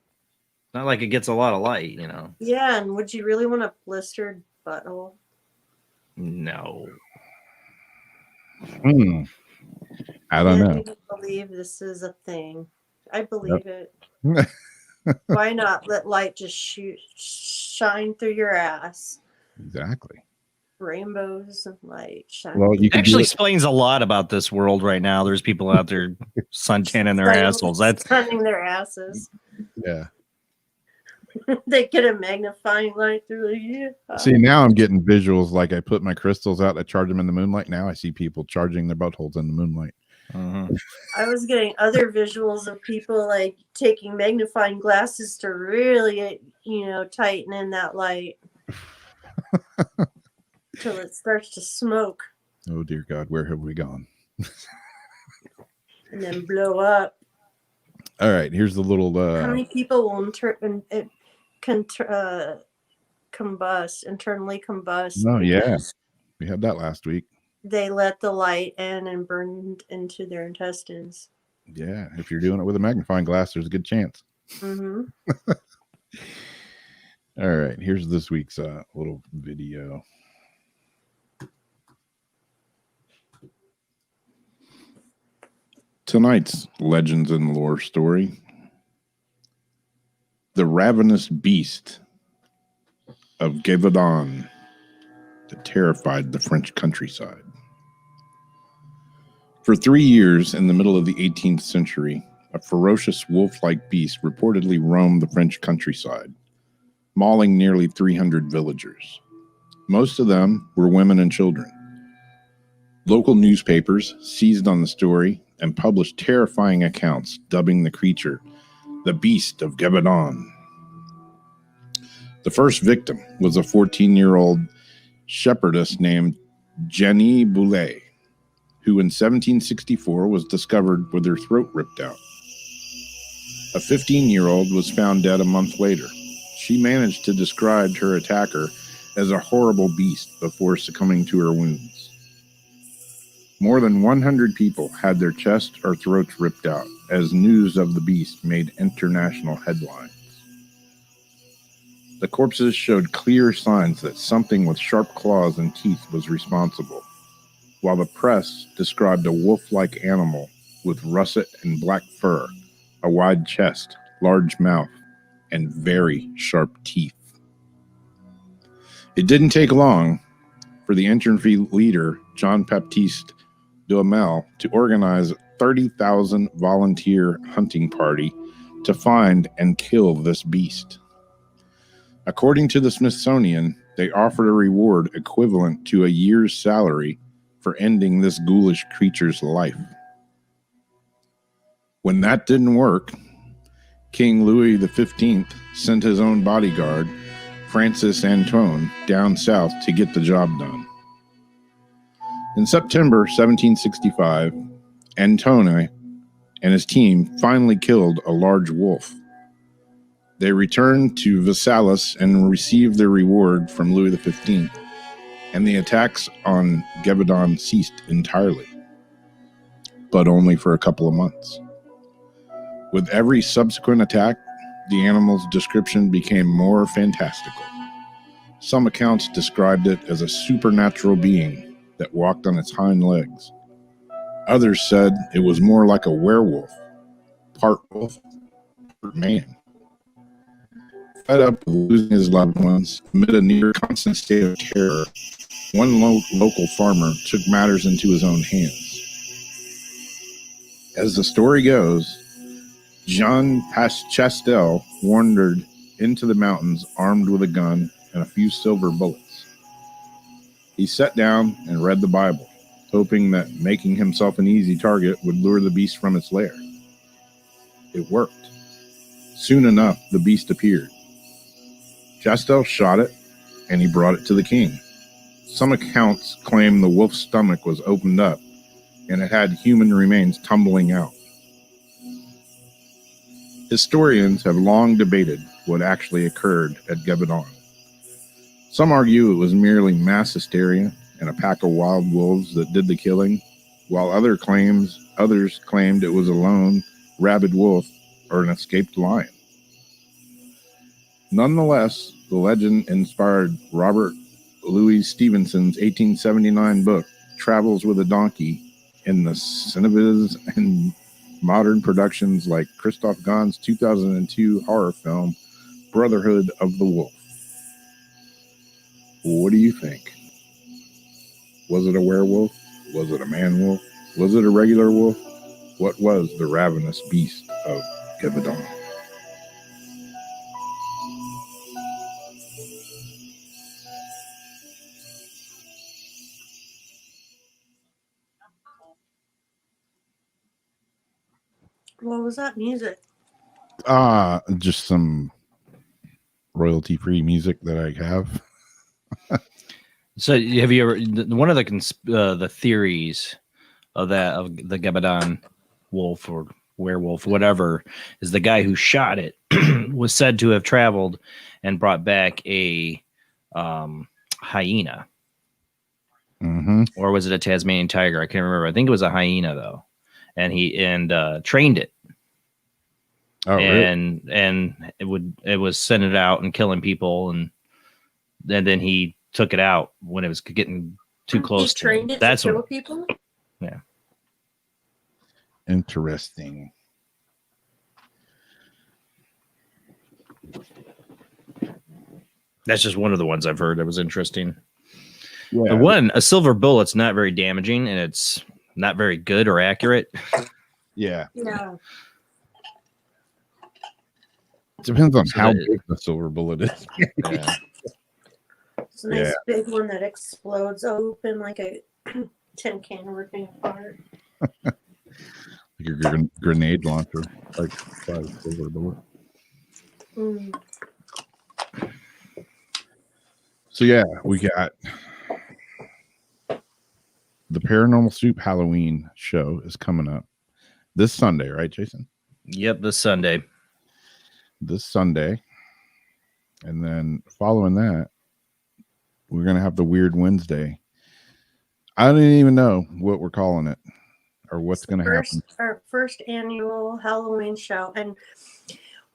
Not like it gets a lot of light, Yeah, and would you really want a blistered butthole? No. I don't know. I believe this is a thing. I believe it. Why not let light just shine through your ass? Exactly. Rainbows of light shine. Well, you can Actually do it. explains a lot about this world right now. There's people out there suntanning their assholes. That's sunning their asses. Yeah. They get a magnifying light through the See, now I'm getting visuals. Like I put my crystals out, I charge them in the moonlight. Now I see people charging their buttholes in the moonlight. I was getting other visuals of people like taking magnifying glasses to really, tighten in that light till it starts to smoke Oh dear God, where have we gone? and then blow up. All right, here's the little. How many people will internally combust? Oh yeah, because we had that last week. they let the light in and burned into their intestines. Yeah, if you're doing it with a magnifying glass, there's a good chance. Mm-hmm. All right, here's this week's little video. Tonight's Legends and Lore story: The Ravenous Beast of Gévaudan that terrified the French countryside. For 3 years in the middle of the 18th century, a ferocious wolf-like beast reportedly roamed the French countryside, mauling nearly 300 villagers. Most of them were women and children. Local newspapers seized on the story and published terrifying accounts, dubbing the creature the Beast of Gévaudan. The first victim was a 14-year-old shepherdess named Jenny Boulet, who in 1764 was discovered with her throat ripped out. A 15-year-old was found dead a month later. She managed to describe her attacker as a horrible beast before succumbing to her wounds. More than 100 people had their chest or throats ripped out as news of the beast made international headlines. The corpses showed clear signs that something with sharp claws and teeth was responsible, while the press described a wolf-like animal with russet and black fur, a wide chest, large mouth, and very sharp teeth. It didn't take long for the infantry leader, Jean-Baptiste Duhamel, to organize a 30,000 volunteer hunting party to find and kill this beast. According to the Smithsonian, they offered a reward equivalent to a year's salary for ending this ghoulish creature's life. When that didn't work, King Louis XV sent his own bodyguard, Francis Antoine, down south to get the job done. In September 1765, Antoine and his team finally killed a large wolf. They returned to Versailles and received their reward from Louis XV, and the attacks on Gévaudan ceased entirely, but only for a couple of months. With every subsequent attack, the animal's description became more fantastical. Some accounts described it as a supernatural being that walked on its hind legs. Others said it was more like a werewolf, part wolf, part man. Fed up with losing his loved ones, amid a near constant state of terror, one local farmer took matters into his own hands. As the story goes, Jean Chastel wandered into the mountains armed with a gun and a few silver bullets. He sat down and read the Bible, hoping that making himself an easy target would lure the beast from its lair. It worked. Soon enough, the beast appeared. Chastel shot it, and he brought it to the king. Some accounts claim the wolf's stomach was opened up, and it had human remains tumbling out. Historians have long debated what actually occurred at Gévaudan. Some argue it was merely mass hysteria and a pack of wild wolves that did the killing, while others claimed it was a lone, rabid wolf or an escaped lion. Nonetheless, the legend inspired Robert Louis Stevenson's 1879 book, Travels with a Donkey, in the cinemas and modern productions like Christoph Gahn's 2002 horror film, Brotherhood of the Wolf. What do you think? Was it a werewolf? Was it a man-wolf? Was it a regular wolf? What was the ravenous beast of Gévaudan? What was that music? Just some royalty-free music that I have. So have you ever one of the theories of the Gabadon wolf or werewolf, whatever, is the guy who shot it was said to have traveled and brought back a hyena, Mm-hmm. or was it a Tasmanian tiger? I can't remember. I think it was a hyena though, and he trained it. Oh, really? and it was sending it out and killing people, and then he took it out when it was getting too close He trained to him. it That's to kill what, people. Interesting. that's just one of the ones I've heard that was interesting. Yeah. A silver bullet's not very damaging, and it's not very good or accurate. Yeah. Yeah. It depends on So how that- big the silver bullet is. Yeah. It's a nice Yeah. big one that explodes open like a tin can ripping apart. Like a grenade launcher, like size silver bullet. Mm. So yeah, we got the Paranormal Soup Halloween show is coming up this Sunday, right, Jason? Yep, this Sunday. This Sunday, and then following that, we're gonna have the Weird Wednesday. I don't even know what we're calling it or what's gonna happen. Our first annual Halloween show, and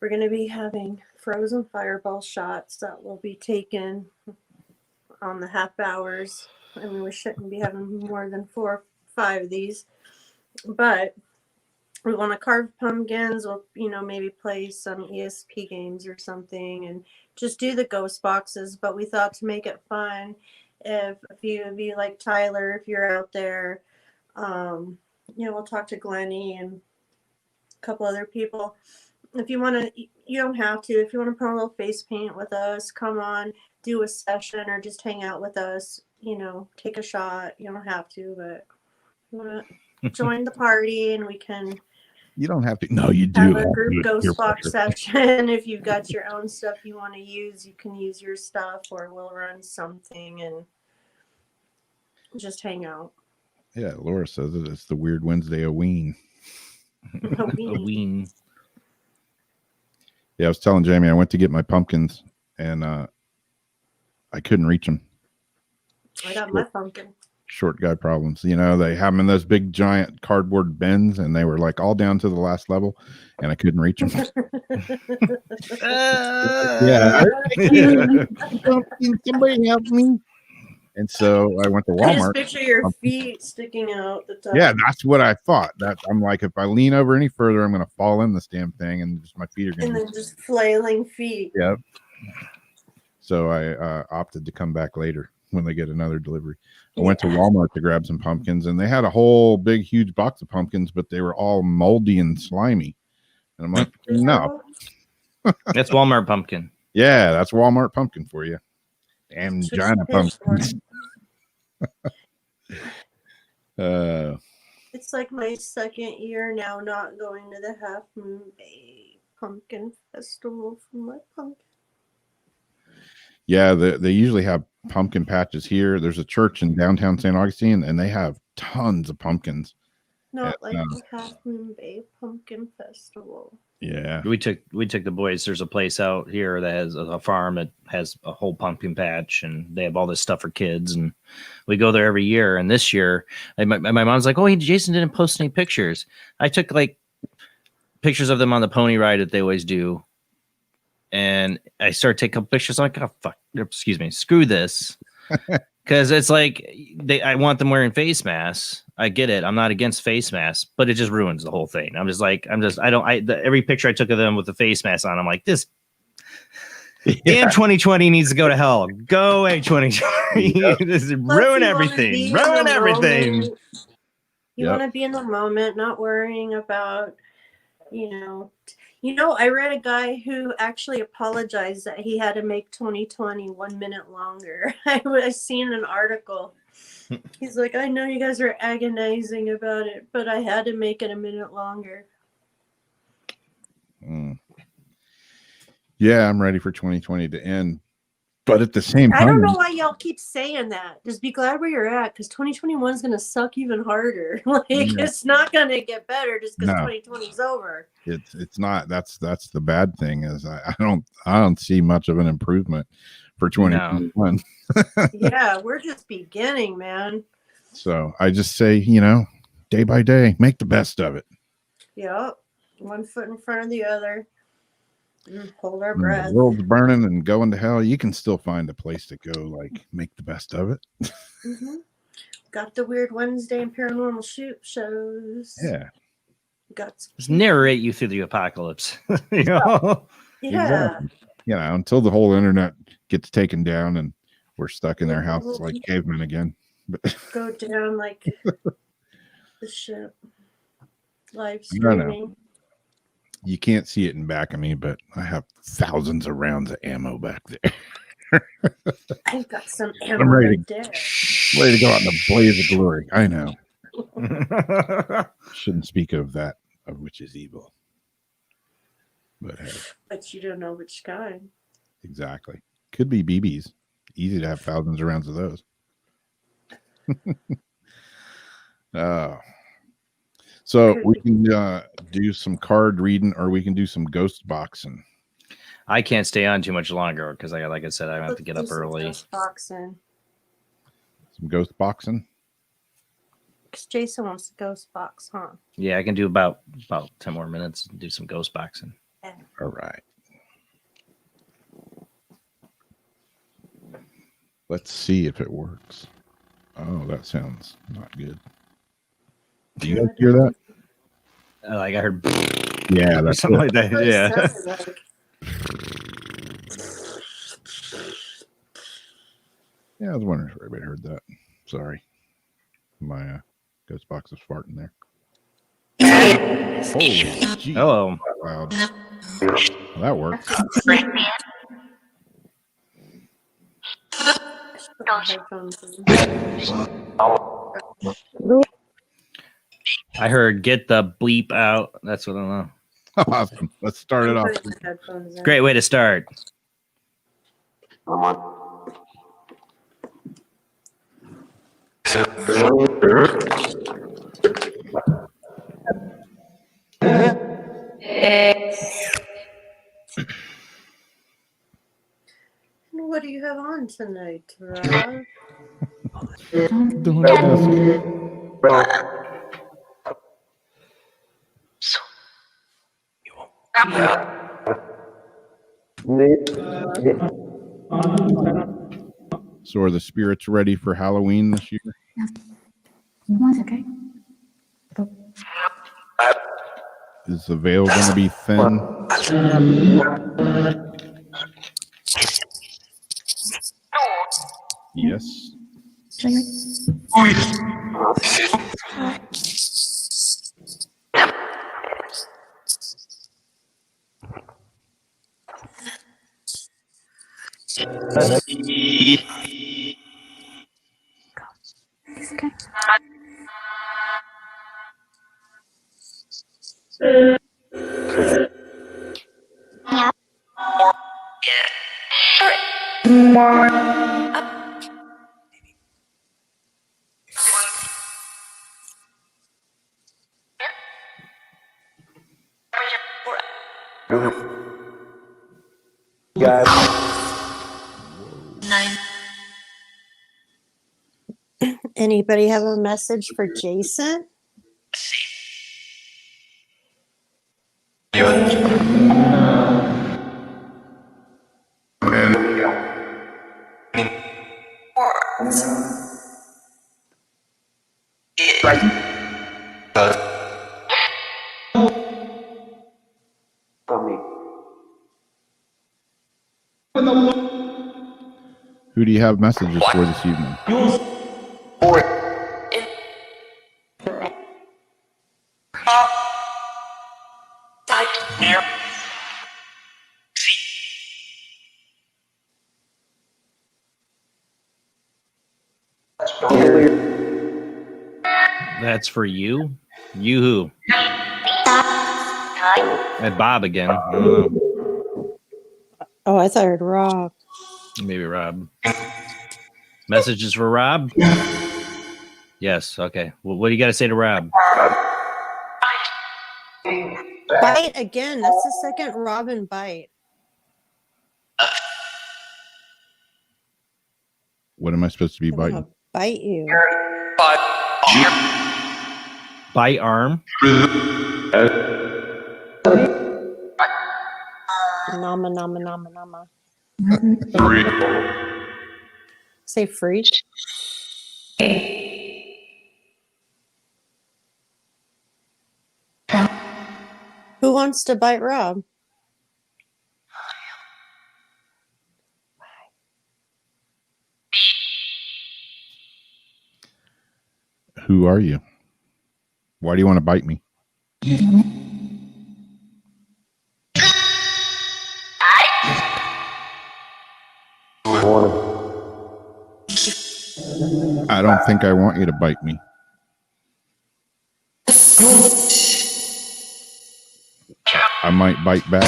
we're going to be having frozen fireball shots that will be taken on the half hours. I mean, we shouldn't be having more than 4 or 5 of these, but we want to carve pumpkins. We'll, maybe play some ESP games or something, and just do the ghost boxes. But we thought to make it fun, if a few of you like Tyler, if you're out there, we'll talk to Glennie and a couple other people. If you want to, you don't have to. If you want to put a little face paint with us, come on, do a session or just hang out with us. Take a shot. You don't have to, but you want to join the party and we can You don't have to. No, you have do. a group Do it ghost peer box pressure. session. If you've got your own stuff you want to use, you can use your stuff, or we'll run something and just hang out. Yeah, Laura says that it's the Weird Wednesday a ween. A ween. Yeah, I was telling Jamie I went to get my pumpkins and I couldn't reach them. I got my pumpkin. Short guy problems. They have them in those big giant cardboard bins, and they were like all down to the last level, and I couldn't reach them. Yeah. Somebody help me. And so I went to I just Walmart. picture your feet sticking out the top. Yeah, that's what I thought. That I'm like, if I lean over any further, I'm gonna fall in this damn thing, and just my feet are And gonna. then just flailing feet. Yep. So I opted to come back later when they get another delivery. I went to Walmart to grab some pumpkins, and they had a whole big, huge box of pumpkins, but they were all moldy and slimy. And I'm like, no, That's Walmart pumpkin. yeah, that's Walmart pumpkin for you. Damn Just giant pitch pumpkins. It's like my second year now not going to the Half Moon Bay Pumpkin Festival for my pumpkin. Yeah, they usually have pumpkin patches here. There's a church in downtown St. Augustine, and they have tons of pumpkins. Not Yeah, like no. the Half Moon Bay Pumpkin Festival. Yeah. We took the boys. There's a place out here that has a farm that has a whole pumpkin patch, and they have all this stuff for kids. And we go there every year. And this year, my mom's like, "Oh, hey, Jason didn't post any pictures." I took like pictures of them on the pony ride that they always do, and I started taking pictures. I'm like, "Oh fuck, excuse me, screw this," because it's like I want them wearing face masks. I get it. I'm not against face masks, but it just ruins the whole thing. Every picture I took of them with the face mask on, I'm like, this damn 2020 needs to go to hell. Go away, 2020. This is Plus, ruin you wanna everything. be in Ruin the everything. moment. You Yep. want to be in the moment, not worrying about, I read a guy who actually apologized that he had to make 2020 1 minute longer. I seen an article. He's like, I know you guys are agonizing about it, but I had to make it a minute longer. Mm. Yeah, I'm ready for 2020 to end. But at the same time, I don't know why y'all keep saying that. Just be glad where you're at, because 2021 is gonna suck even harder. Like Yeah. it's not gonna get better just because No. 2020 is over. it's not. That's the bad thing is I don't see much of an improvement for 2021. Yeah, we're just beginning, man. So I just say, day by day, make the best of it. Yep. One foot in front of the other. Hold our When breath. the world's burning and going to hell, you can still find a place to go. Like make the best of it. Mm-hmm. Got the Weird Wednesday and Paranormal shows. Yeah. Got Just narrate you through the apocalypse. You know? yeah. Exactly. Until the whole internet gets taken down and we're stuck in their houses like cavemen again. But Go down like the ship. Live I don't know. streaming. You can't see it in back of me, but I have thousands of rounds of ammo back there. I've got some I'm ammo ready. right there. Ready to go out in a blaze of glory. I know. Shouldn't speak of that of which is evil. But hey, But you don't know which kind. exactly. Could be BBs. Easy to have thousands of rounds of those. So we can do some card reading or we can do some ghost boxing. I can't stay on too much longer because like I said, I have to get up Let's do some early. ghost boxing. Some ghost boxing. Because Jason wants to ghost box, huh? Yeah, I can do about 10 more minutes and do some ghost boxing. All right. Let's see if it works. Oh, that sounds not good. Do you guys hear that? Like I heard Yeah, or that's something it. like that. What it Yeah. sounded like. Yeah, I was wondering if everybody heard that. Sorry. My ghost box is farting there. Holy gee. Oh, Loud. Well, that works. Put my headphones in. I heard get the bleep out. That's what I know. Awesome. Let's start it I'm off. putting my headphones in. Great way to start. What do you have on tonight, Rob? Don't ask. So are the spirits ready for Halloween this year? One second. Is the veil going to be thin? Yes. Show you. Okay. Anybody have a message for Jason? Who do you have messages for this evening? That's for you. You who? And Bob again. I don't know. Oh, I thought I heard Rob. Maybe Rob. Messages for Rob? Yes. Okay. Well, what do you got to say to Rob? Bite again. That's the second Robin bite. What am I supposed to be I'm gonna biting? bite you. Bite arm. Nama, nama, nama, nama. Say freak. Who wants to bite Rob? Who are you? Why do you want to bite me? I don't think I want you to bite me. I might bite back.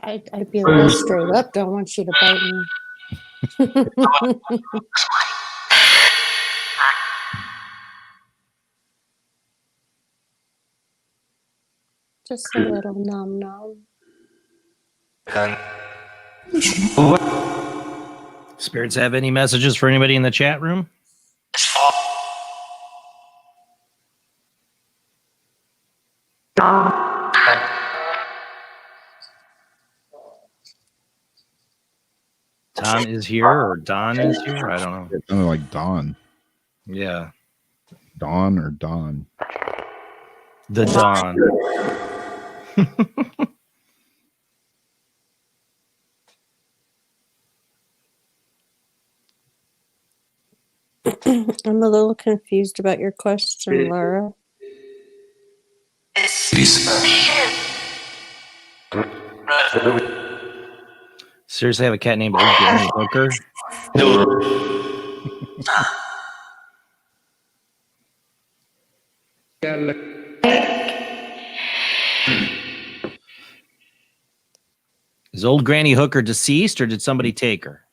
I'd be a little straight up. Don't want you to bite me. Just a little num num. Spirits have any messages for anybody in the chat room? Tom is here or Don is here? I don't know. It sounded like Dawn. Yeah. Dawn or Dawn? The Don. I'm a little confused about your question, Laura. Seriously, I have a cat named Old Granny Hooker. Is Old Granny Hooker deceased or did somebody take her?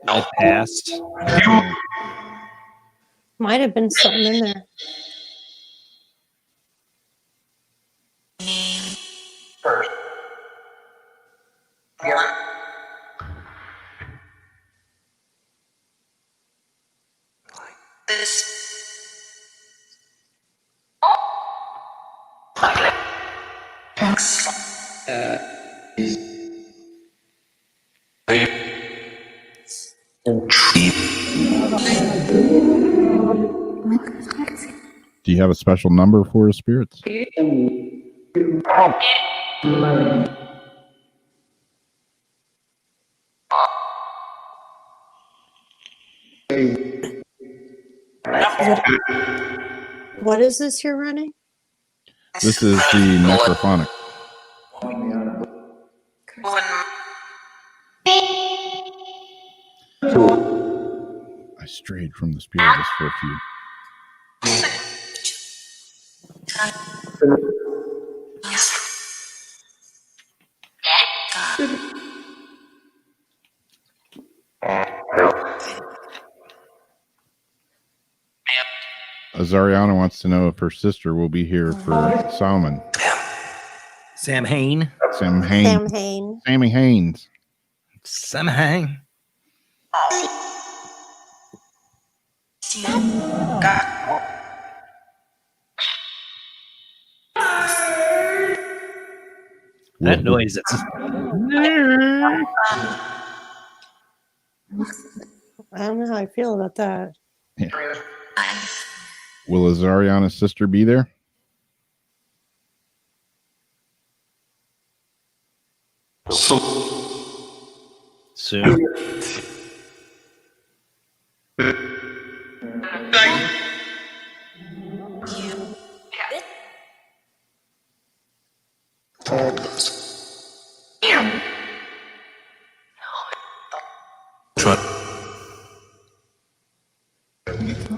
It passed. Might have been something in there. Do you have a special number for his spirits? What is this you're running? This is the necrophonic. I strayed from the spirit just for a few. Azariana wants to know if her sister will be here for Salmon. Sam Hain. Sam Haines. Sam Hain. Sammy Haynes. Sam Hain. That noise. It's I don't know how I feel about that. Yeah. Will Azariana's sister be there? soon.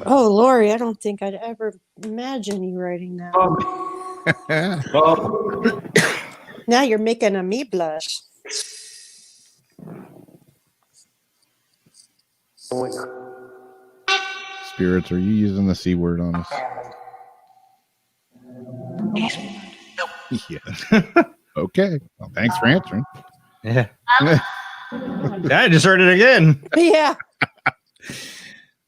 Oh, Lori, I don't think I'd ever imagine you writing that. Now you're making a me blush. Spirits, are you using the C word on us? Yeah. Okay. Well, thanks for answering. Yeah. I just heard it again. Yeah.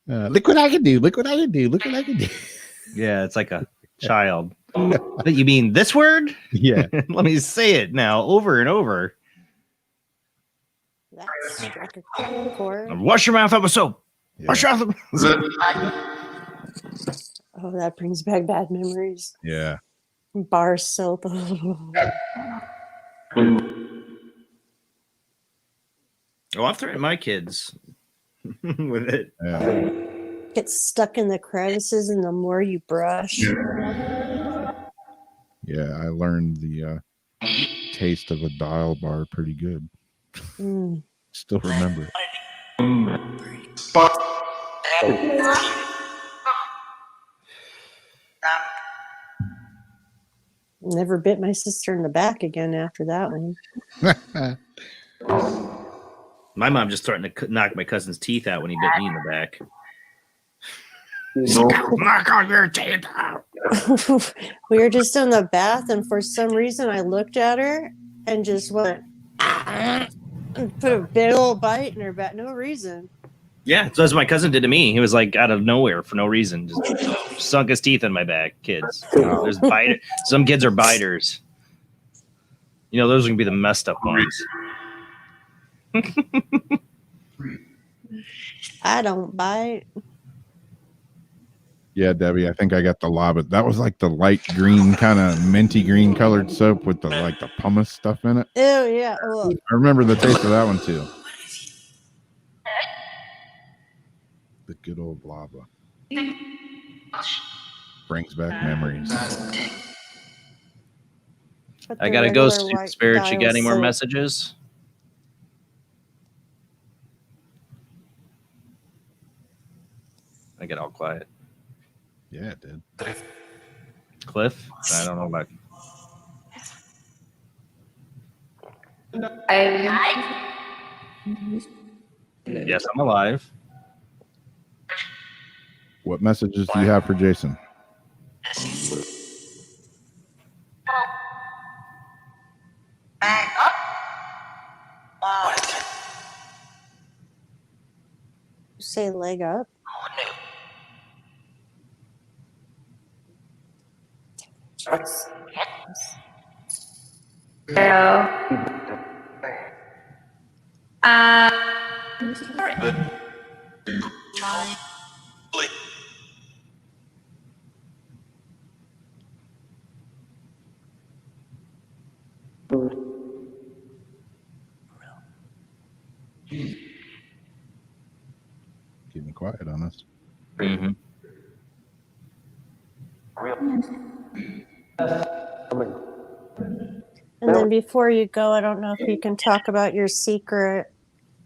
Look what I can do. Look what I can do. Look what I can do. Yeah, it's like a child. But you mean this word? Yeah. Let me say it now over and over. That struck a chord. Wash your mouth up with soap. Wash your mouth. Oh, that brings back bad memories. Yeah. Bar soap. Oh, I've threatened my kids with it. Yeah. Get stuck in the crevices, and the more you brush. Yeah. I learned the taste of a dial bar pretty good. Mm. Still remember it. Never bit my sister in the back again after that one. My mom just threatened to knock my cousin's teeth out when he bit me in the back. Knock on your teeth out. We were just in the bath, and for some reason, I looked at her and just went and put a big old bite in her back. No reason. Yeah, so that's what my cousin did to me. He was like out of nowhere for no reason, just sunk his teeth in my back. Kids, there's biter. Some kids are biters. You know, those are gonna be the messed up ones. I don't bite. Yeah, Debbie, I think I got the lobbit. That was like the light green, kind of minty green colored soap with the like the pumice stuff in it. Ew, yeah. Ugh. I remember the taste of that one too. The good old lava. Brings back memories. But I the gotta go, regular white Spirits. You got dial any more soap- messages? I get all quiet. Yeah, it did. Cliff, I don't know about. Yes, I'm alive. What messages do you have for Jason? Say leg up. Getting quiet on us. Mm-hmm. And then before you go, I don't know if you can talk about your secret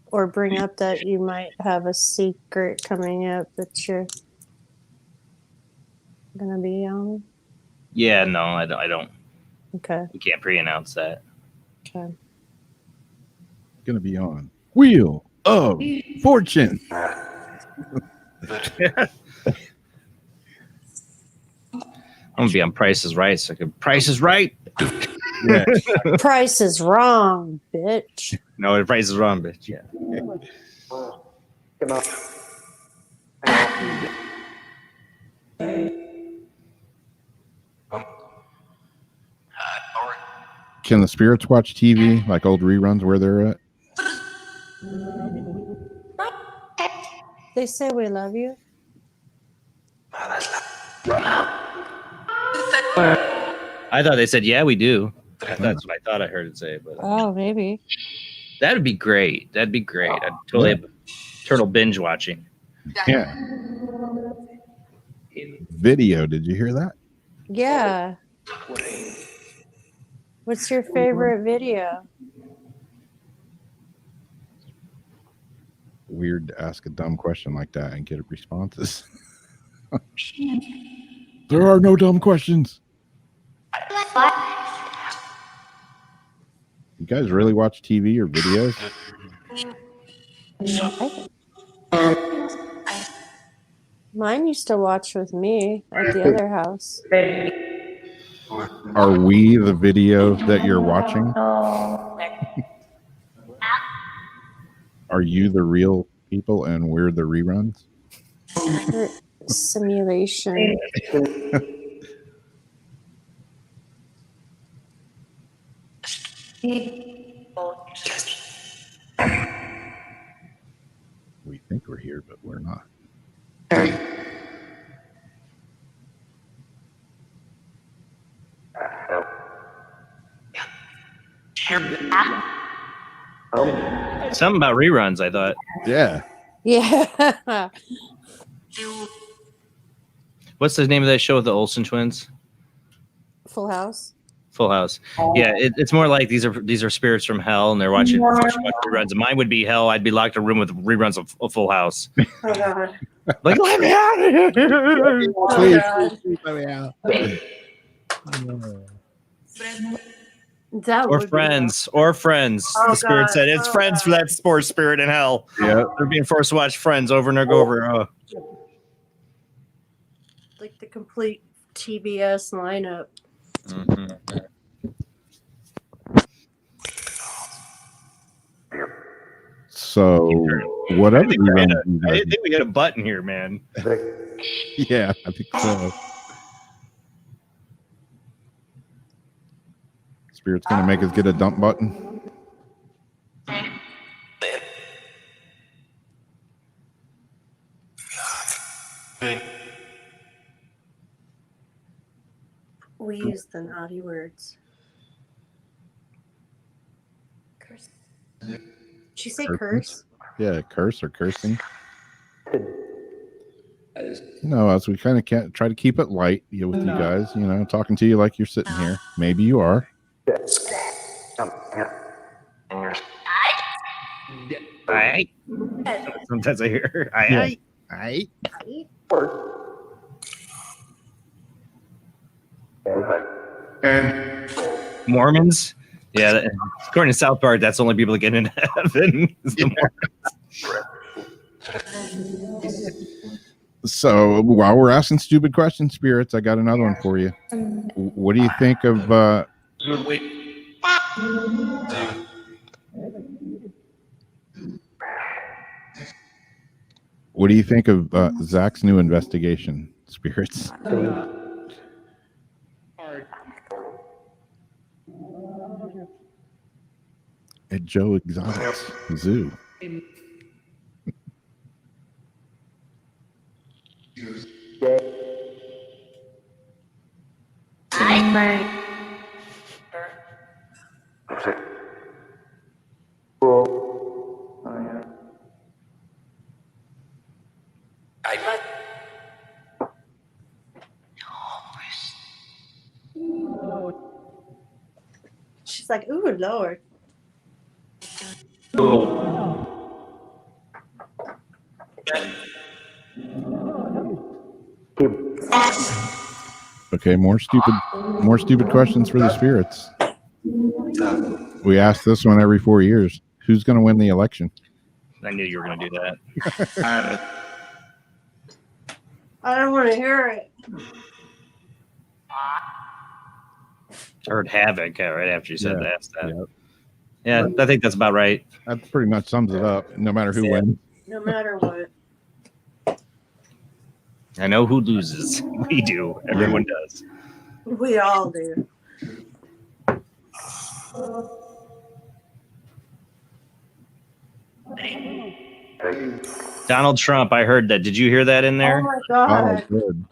or bring up that you might have a secret coming up that you're gonna be on. Yeah, no, I don't. Okay. We can't pre-announce that. Okay. Gonna be on Wheel of Fortune. I'm gonna be on Price is Right. So I could, Price is Right. Yeah. Price is wrong, bitch. No, the price is wrong, bitch. Yeah. Can the spirits watch TV like old reruns where they're at? They say we love you. I thought they said, yeah, we do. That's what I thought I heard it say, but Oh, maybe. that would be great. That'd be great. I'd totally have turtle binge watching. Yeah. Video, did you hear that? Yeah. What's your favorite video? weird to ask a dumb question like that and get responses. There are no dumb questions. You guys really watch TV or videos? Mine used to watch with me at the other house. Are we the video that you're watching? Are you the real people and we're the reruns? Simulation. We think we're here, but we're not. Something about reruns, I thought. Yeah. Yeah. What's the name of that show with the Olsen twins? Full House. Full House. Yeah, it's more like these are spirits from hell, and they're watching reruns. Mine would be hell. I'd be locked in a room with reruns of Full House. Oh God. Like, let me out of here! Please, God. please let me out. That Or would be friends. Or friends. Oh, The spirit God. said it's Oh, friends for God. that sports spirit in hell. Yeah. They're being forced to watch Friends over and over. Oh. like the complete TBS lineup. So, whatever. I think we hit a button here, man. Yeah, I think so. Spirit's gonna make us get a dump button. We use the naughty words. Curse. Did you say curse? Yeah, curse or cursing. No, as we kind of can't try to keep it light with you guys, talking to you like you're sitting here. Maybe you are. Aye. Sometimes I hear aye, aye, aye. Mormons? Yeah, according to South Park, that's the only people that get into heaven. Is the Mormons. So while we're asking stupid questions, spirits, I got another one for you. What do you think of what do you think of Zach's new investigation, spirits? At Joe Exotic's zoo. She's like, ooh, Lord. Okay, more stupid questions for the spirits. We ask this one every 4 years. Who's going to win the election? I knew you were going to do that. I don't want to hear it. I heard havoc right after you said that. Yep. Yeah, I think that's about right. That pretty much sums it up. No matter who wins. No matter what. I know who loses. We do. Everyone does. We all do. Donald Trump, I heard that. Did you hear that in Oh there? my Oh, God. good.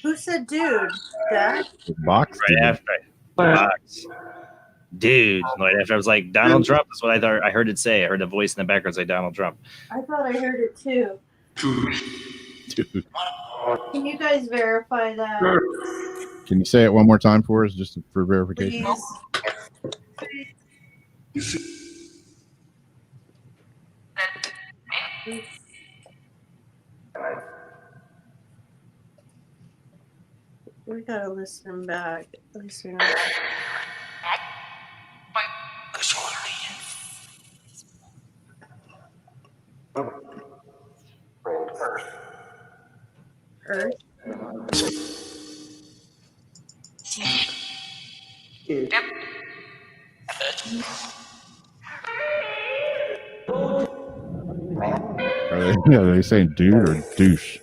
Who said dude? Dad? Box. Right after. Box. Dude. Right after I was like, Donald Trump. That's what I thought. I heard it say. I heard a voice in the background say Donald Trump. I thought I heard it too. Dude. Can you guys verify that? Can you say it one more time for us, just for verification? Please. We gotta listen back. Listen. Earth. Are they saying dude or douche?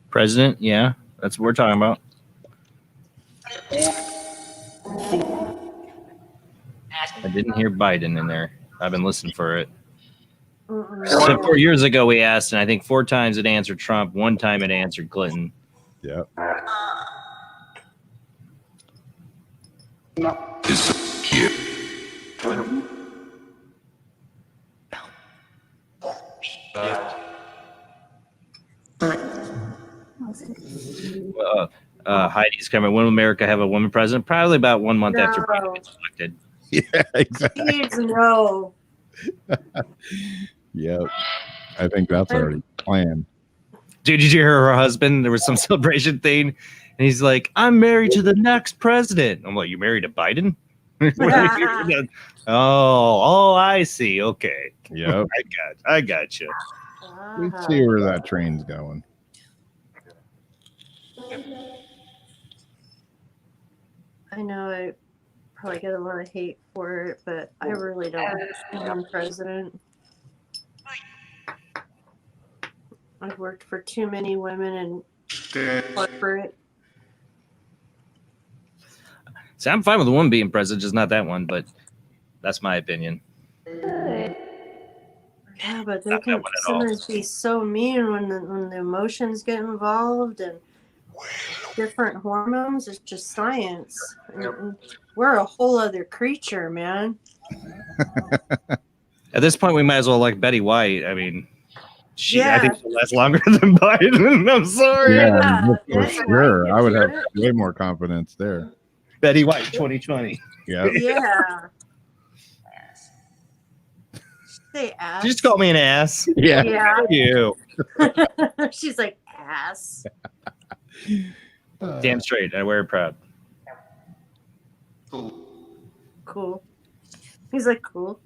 President, yeah, that's what we're talking about. I didn't hear Biden in there. I've been listening for it. So 4 years ago, we asked, and I think 4 times it answered Trump. 1 time it answered Clinton. Yep. Heidi's coming. When will America have a woman president? Probably about 1 month after No. Biden gets elected. Yeah, exactly. Kids, no. Yep. I think that's already planned. Dude, did you hear her husband? There was some celebration thing, and he's like, "I'm married to the next president." I'm like, "You married to Biden?" Oh, I see. Okay, Yep. I got you. Let's see where that train's going. I know I probably get a lot of hate for it, but I really don't want to be president. I've worked for too many women in corporate. See, I'm fine with the woman being president, just not that one, but that's my opinion. Yeah, but they Not that can one at all. sometimes be so mean when the emotions get involved and different hormones. It's just science. And we're a whole other creature, man. At this point, we might as well elect Betty White. I mean, I think Yeah. she'll last longer than Biden. I'm sorry. Yeah, for Betty sure. White I would gets have it. way more confidence there. Betty White, 2020. Yeah. Yeah. Say ass. Did you just call me an ass? Yeah. Yeah. Fuck you. She's like ass. Damn straight. I wear it proud. Cool. He's like cool.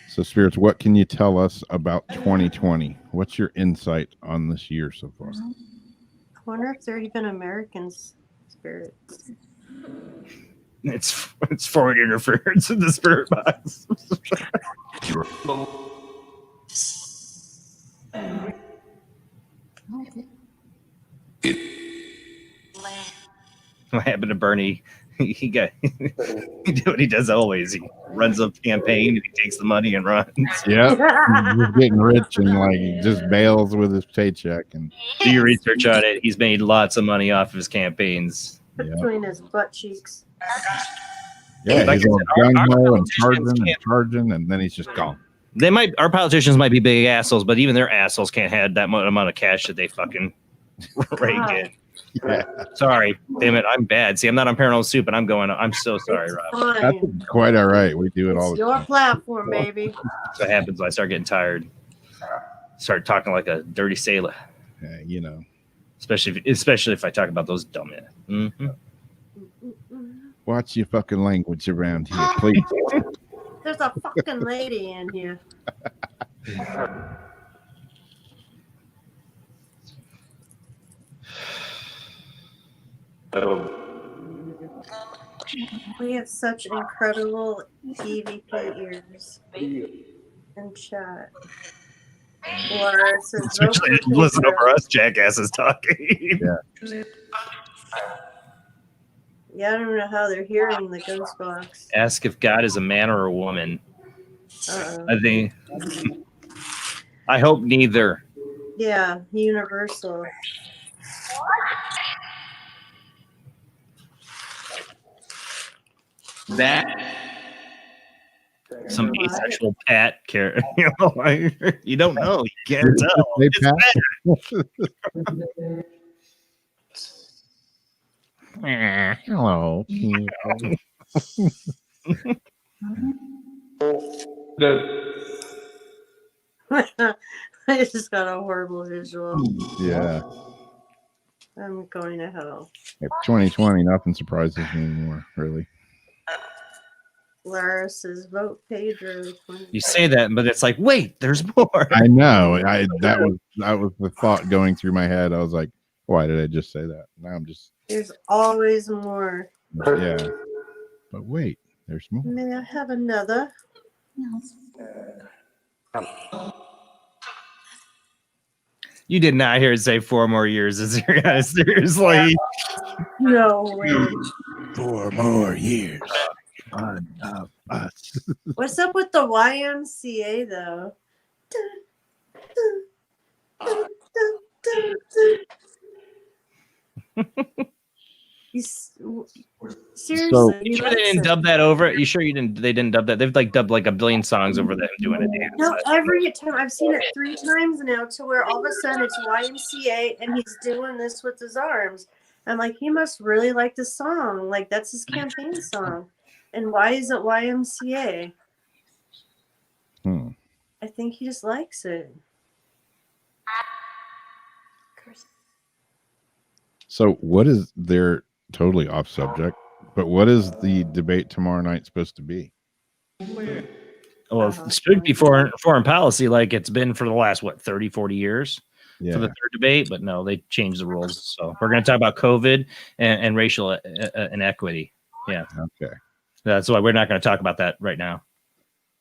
So, Spirits, what can you tell us about 2020? What's your insight on this year so far? I wonder if there are even Americans spirits. It's foreign interference in the spirit box. What happened to Bernie? He did what he does always. He runs a campaign and he takes the money and runs. Yeah. He's getting rich and like he just bails with his paycheck. And Do your research on it. He's made lots of money off of his campaigns. Between his butt cheeks. yeah, Like he's I all said, our gung-ho and politicians charging, and then he's just gone. Our politicians might be big assholes, but even their assholes can't have that amount of cash that they fucking rake in. Yeah. Sorry, damn it, I'm bad. See, I'm not on Paranormal Soup, and I'm so sorry, Rob. That's Fine. quite all right. We do it all It's the your time. platform, baby. That's what happens when I start getting tired. Start talking like a dirty sailor, Yeah, you know. especially if I talk about those dumb. Mm-hmm. Watch your fucking language around here, please. There's a fucking lady in here. We have such incredible EVP ears in chat. Laura says, Especially vote for listen Pedro. over us jackasses talking. Yeah, I don't know how they're hearing the ghost box. Ask if God is a man or a woman. Uh-oh. I think. I hope neither. Yeah, universal. That some asexual Pat care. You know, like, you don't know. You can't tell. Hey, It's Pat. Hello. people. I just got a horrible visual. Yeah. I'm going to hell. If 2020, nothing surprises me anymore, really. Lara says, vote Pedro. You say that, but it's like, wait, there's more. I know. That was the thought going through my head. I was like, why did I just say that? Now I'm just There's always more. yeah. But wait, there's more. May I have another? Yes. You did not hear it say 4 more years. Seriously. No way. 4 more years. Us. What's up with the YMCA though? Seriously, You sure they didn't dub that over it? You sure they didn't dub that? They've like dubbed like a billion songs over them doing a dance. No, every time I've seen it 3 times now, to where all of a sudden it's YMCA and he's doing this with his arms. I'm like, he must really like the song. Like that's his campaign song. And why is it YMCA? I think he just likes it. So what is their totally off subject, but what is the debate tomorrow night supposed to be? Well, it's supposed to be foreign policy like it's been for the last, 30, 40 years for the third debate. But no, they changed the rules. So we're going to talk about COVID and racial inequity. Yeah. Okay. That's why we're not going to talk about that right now.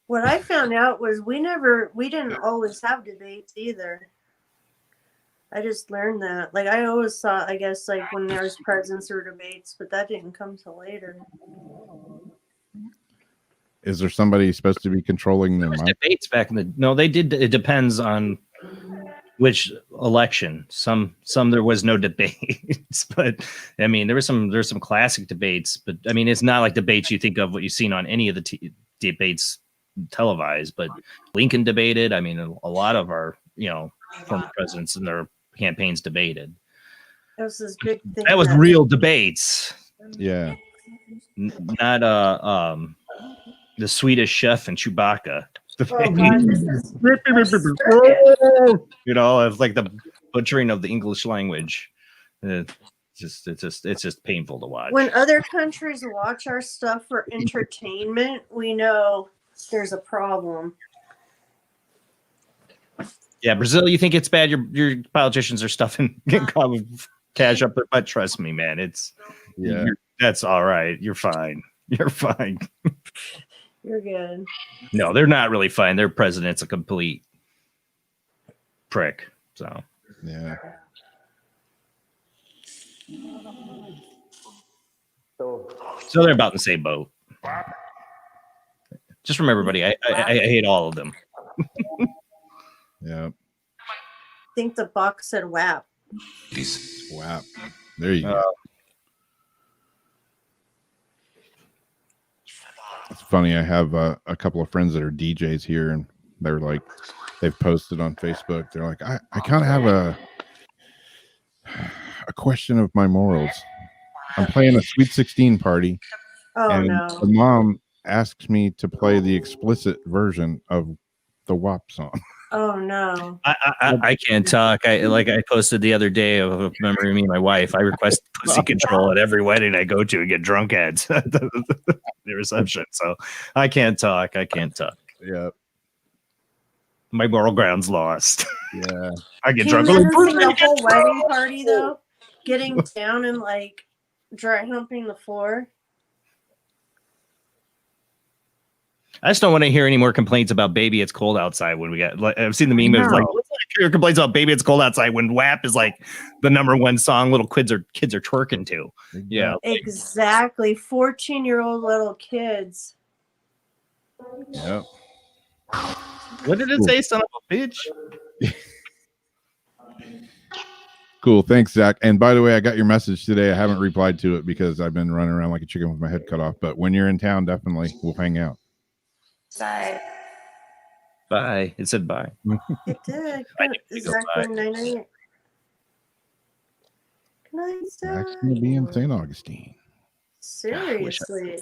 What I found out was we didn't always have debates either. I just learned that. Like I always thought, I guess, like when there was presidents or debates, but that didn't come till later. Is there somebody supposed to be controlling their mind? Debates back in the no, they did. It depends on which election. Some there was no debates, but I mean there's some classic debates, but I mean it's not like debates you think of what you've seen on any of the debates televised. But Lincoln debated. I mean a lot of our former presidents and their campaigns debated. That was this big thing. That was real debates. Yeah. Not the Swedish Chef and Chewbacca. Oh, God, this is It's like the butchering of the English language. It's just painful to watch. when other countries watch our stuff for entertainment, we know there's a problem. Yeah, Brazil, you think it's bad? Your politicians are stuffing cash up their butt. Trust me, man. That's all right. You're fine. You're fine. You're good. No, they're not really fine. Their president's a complete prick. So Yeah. they're about in the same boat. Just remember, buddy, I hate all of them. Yeah. I think the box said WAP. Wow. There you go. It's funny. I have a couple of friends that are DJs here, and they're like, they've posted on Facebook. They're like, I kind of have a question of my morals. I'm playing a Sweet 16 party, Oh and no. the mom asks me to play the explicit version of the WAP song. Oh no. I can't talk. I posted the other day of remembering me and my wife. I request pussy control at every wedding I go to and get drunk at the reception. So I can't talk. Yeah. My moral ground's lost. Yeah. I get Can drunk. you I'm imagine like, the whole wedding party though? Getting down and like dry humping the floor. I just don't want to hear any more complaints about "Baby It's Cold Outside" when we get. Like, I've seen the meme. It's like, let's not hear complaints about "Baby It's Cold Outside" when WAP is like the #1 song little kids are twerking to. Yeah, Exactly. 14-year-old little kids. Yep. What did it say, son of a bitch? Cool. Thanks, Zach. And by the way, I got your message today. I haven't replied to it because I've been running around like a chicken with my head cut off. But when you're in town, definitely we'll hang out. Bye. It said bye. It did. I need to go Exactly by. 998. Good night, Zach's Zach. gonna be in St. Augustine. Seriously.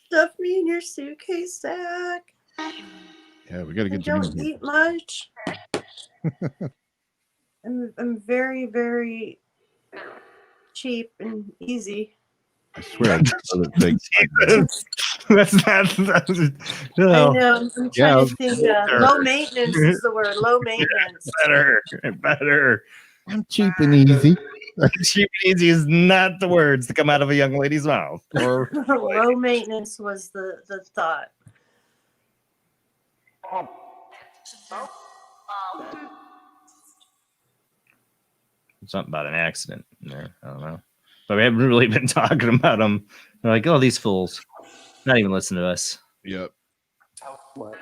Stuff me in your suitcase, Zach. Yeah, we got to I get Jamie don't here. eat much. I'm very, very cheap and easy. I swear. I just saw that thing. That's no. I know. I'm trying Yeah, to think. Low maintenance is the word. Low maintenance. better. I'm cheap and easy. Cheap and easy is not the words that come out of a young lady's mouth. Or Low maintenance was the thought. something about an accident in there. I don't know. But we haven't really been talking about them. They're like, oh, these fools. Not even listen to us. Yep. All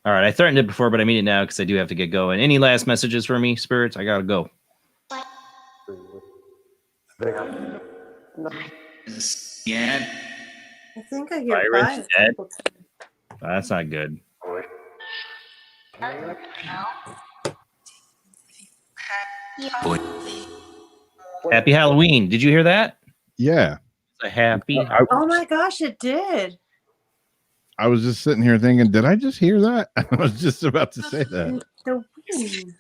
right. I threatened it before, but I mean it now because I do have to get going. Any last messages for me, spirits? I got to go. Yeah. I think I hear Byron's bye. dead? That's not good. Happy Halloween. Did you hear that? Yeah. It's a happy. Oh my gosh, it did. I was just sitting here thinking, did I just hear that? I was just about to say that. The wind.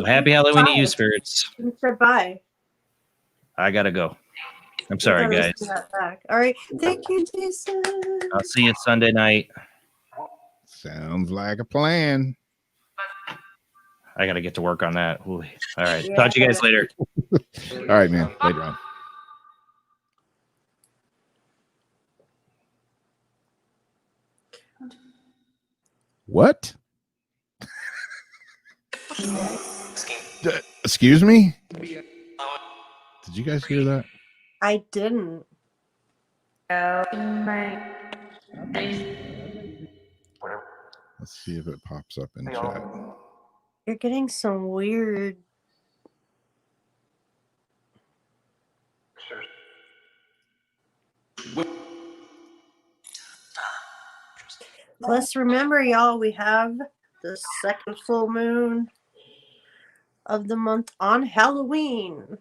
Happy Halloween to you, spirits. You said bye. I got to go. I'm I sorry, gotta guys. listen to that back. All right. Thank you, Jason. I'll see you Sunday night. Sounds like a plan. I got to get to work on that. Ooh. All right. Yeah. Talk to you guys later. All right, man. Later on. What? Excuse me? Did you guys hear that? I didn't. Let's see if it pops up in chat. You're getting some weird. Let's remember, y'all, we have the second full moon of the month on Halloween.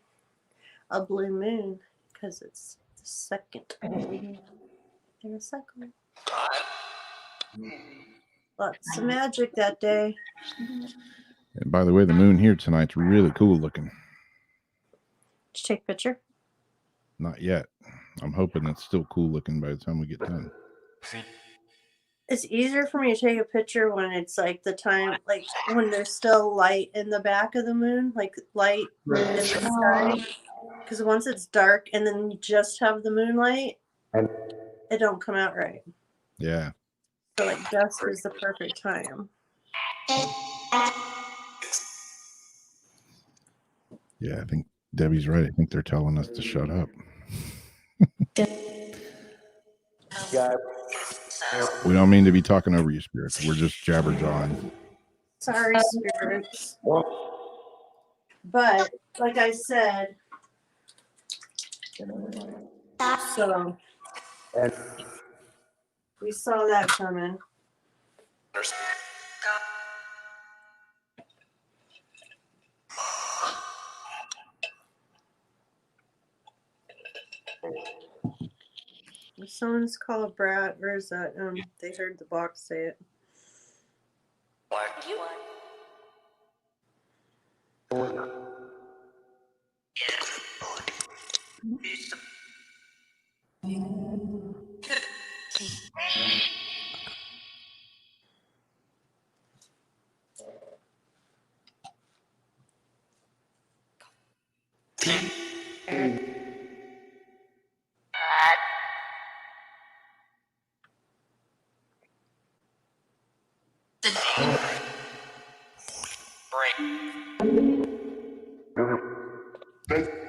A blue moon, because it's the second moon in a cycle. Lots of magic that day. And by the way, the moon here tonight's really cool looking. Did you take a picture? Not yet. I'm hoping it's still cool looking by the time we get done. It's easier for me to take a picture when it's like the time, like when there's still light in the back of the moon, like light in the sky. Because once it's dark and then you just have the moonlight, it don't come out right. Yeah. So like dusk is the perfect time. Yeah, I think Debbie's right. I think they're telling us to shut up. We don't mean to be talking over you, spirits. We're just jabberjawing. Sorry, spirits. But like I said, so we saw that coming. If someone's called Brat, or is that they heard the box say it.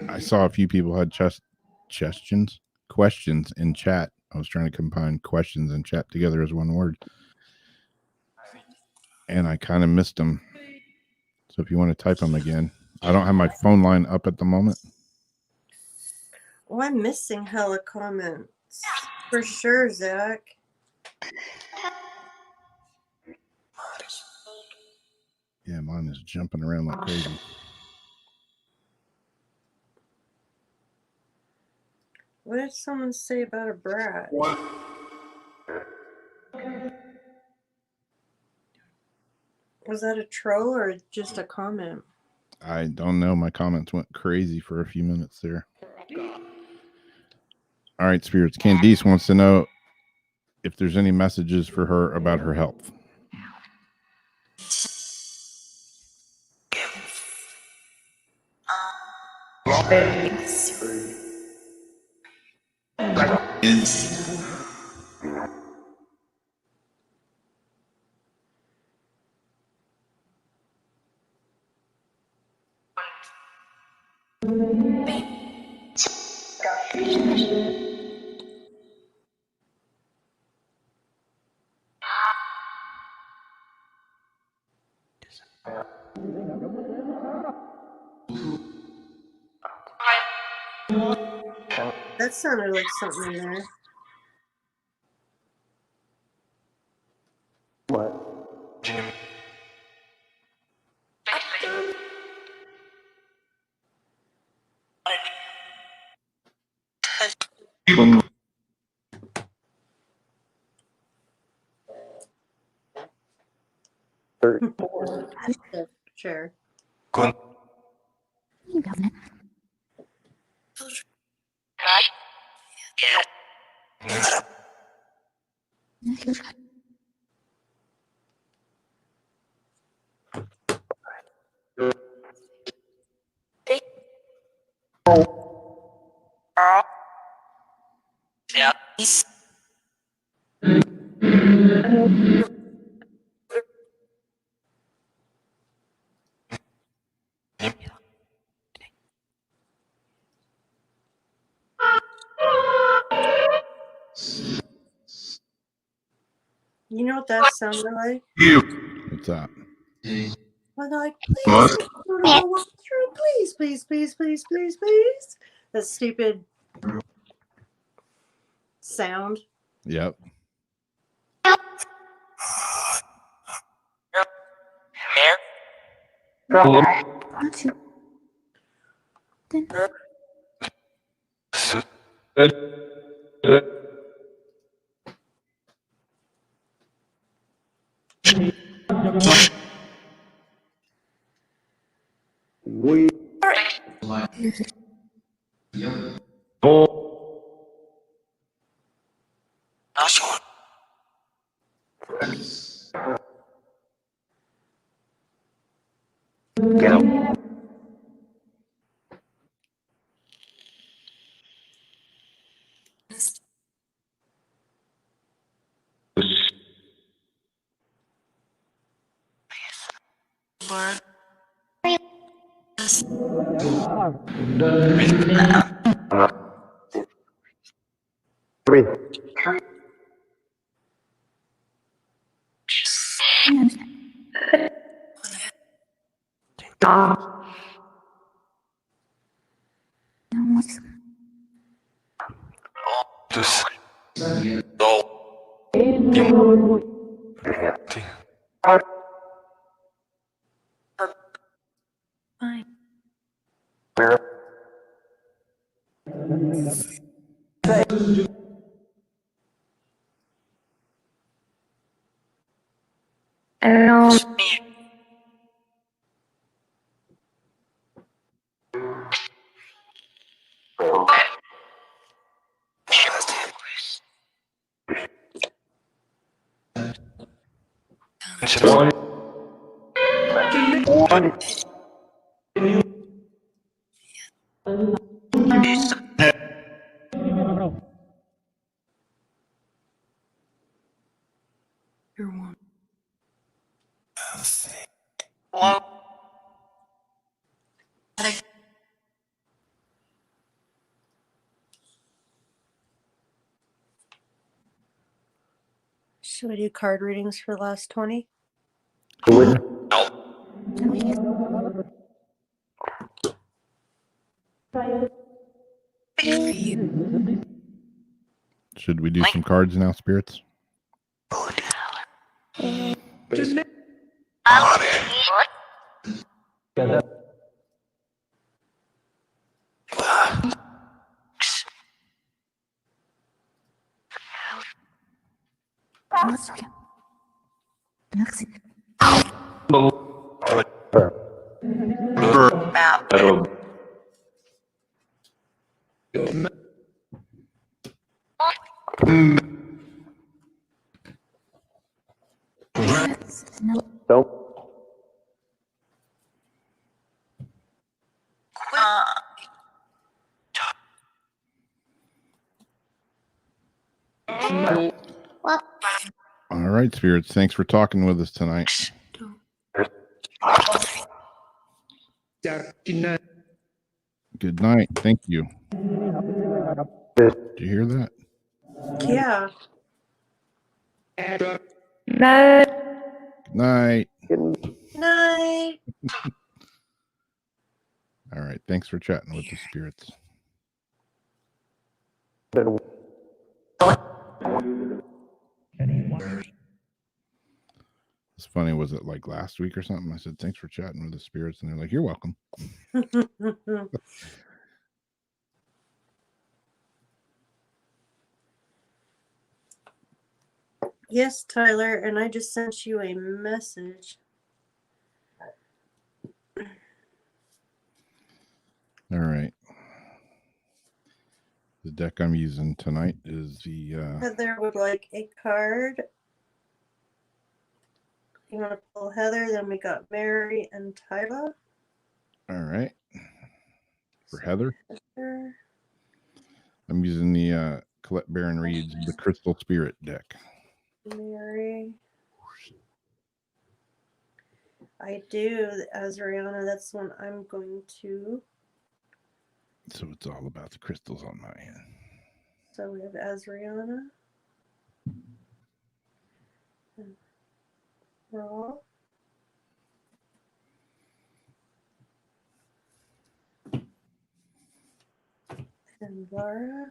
I saw a few people had questions in chat. I was trying to combine questions and chat together as one word. and I kind of missed them. So if you want to type them again, I don't have my phone line up at the moment. Oh, I'm missing hella comments. For sure, Zach. Yeah, mine is jumping around like crazy. What did someone say about a brat? Was that a troll or just a comment? I don't know. My comments went crazy for a few minutes there. All right, Spirits. Candice wants to know if there's any messages for her about her health. That sounded like something in there. Sure. You governor. You know what that sounded like? What's that? Well, they're like, please, walk through, please, please, please, please, please, please. That stupid sound. Yep. Want you? Then I understand. No, what's fine? You're one. Should we do card readings for the last 20? Should we do some cards now, spirits? All right, spirits. Thanks for talking with us tonight. Good night. Thank you. Did you hear that? Yeah. Night. Night. All right. Thanks for chatting with the spirits. It's funny. Was it like last week or something? I said, thanks for chatting with the spirits. And they're like, you're welcome. Yes, Tyler, and I just sent you a message. All right. The deck I'm using tonight is the Heather would like a card. You want to pull Heather? Then we got Mary and Tyler. all right. For Heather, Heather. I'm using the Colette Baron Reed's The Crystal Spirit deck. Mary. I do, Azriana. That's the one I'm going to. So it's all about the crystals on my end. So we have Azriana. And Raw. And Laura.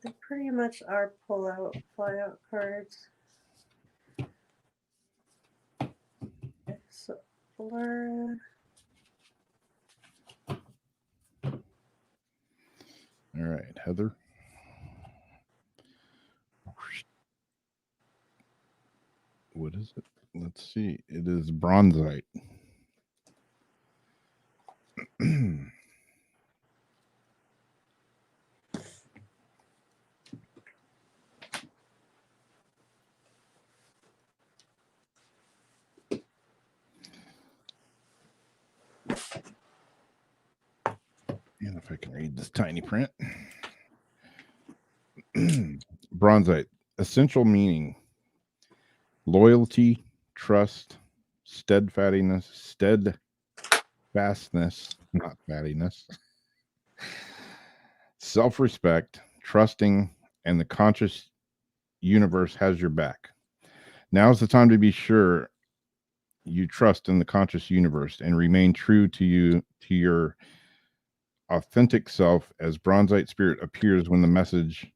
They pretty much are fly out cards. So Laura. All right, Heather. What is it? Let's see. It is bronzite. And if I can read this tiny print. Bronzite. Essential meaning. Loyalty, trust, steadfastness, not fattiness, self-respect, trusting, and the conscious universe has your back. Now is the time to be sure you trust in the conscious universe and remain true to your authentic self as bronzite spirit appears when the message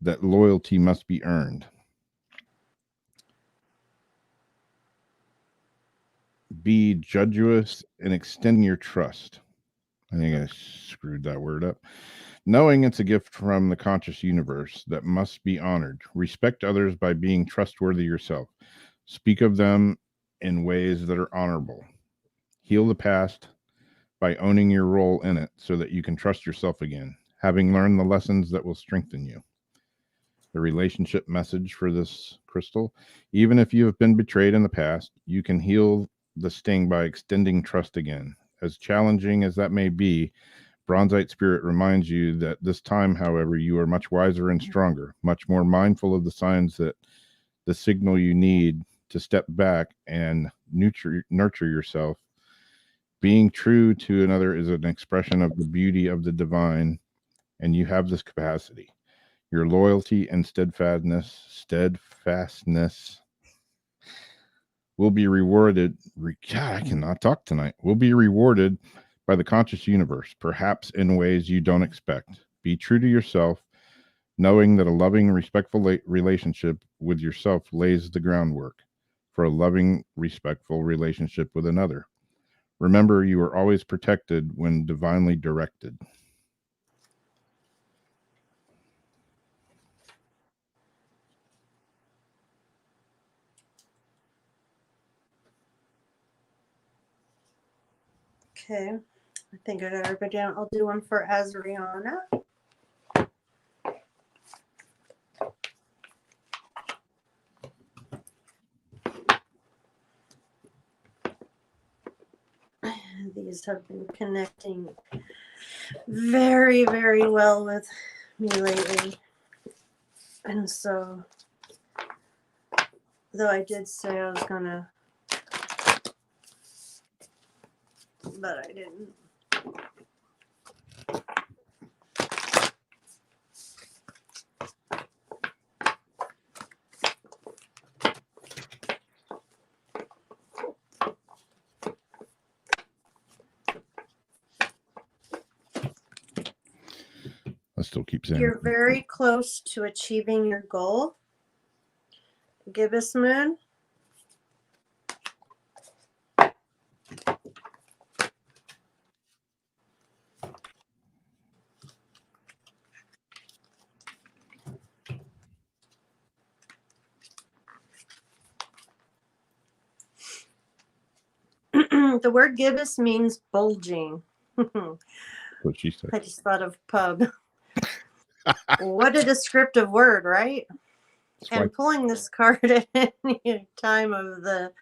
that loyalty must be earned. Be judicious and extend your trust. I think I screwed that word up. Knowing it's a gift from the conscious universe that must be honored. Respect others by being trustworthy yourself. Speak of them in ways that are honorable. Heal the past by owning your role in it so that you can trust yourself again, having learned the lessons that will strengthen you. The relationship message for this crystal: even if you have been betrayed in the past, you can heal the sting by extending trust again. As challenging as that may be, bronzite spirit reminds you that this time, however, you are much wiser and stronger, much more mindful of the signs that the signal you need to step back and nurture yourself. Being true to another is an expression of the beauty of the divine, and you have this capacity. Your loyalty and steadfastness will be rewarded. God, I cannot talk tonight. Will be rewarded by the conscious universe, perhaps in ways you don't expect. Be true to yourself, knowing that a loving, respectful relationship with yourself lays the groundwork for a loving, respectful relationship with another. Remember, you are always protected when divinely directed. Okay. I think I got everybody down. I'll do one for Azriana. These have been connecting very, very well with me lately. And so, though I did say I was gonna, but I didn't. I still keep saying You're very close to achieving your goal. Gibbous Moon. The word gibbous means bulging. what she said. I just thought of pub. What a descriptive word, right? And pulling this card at any time of the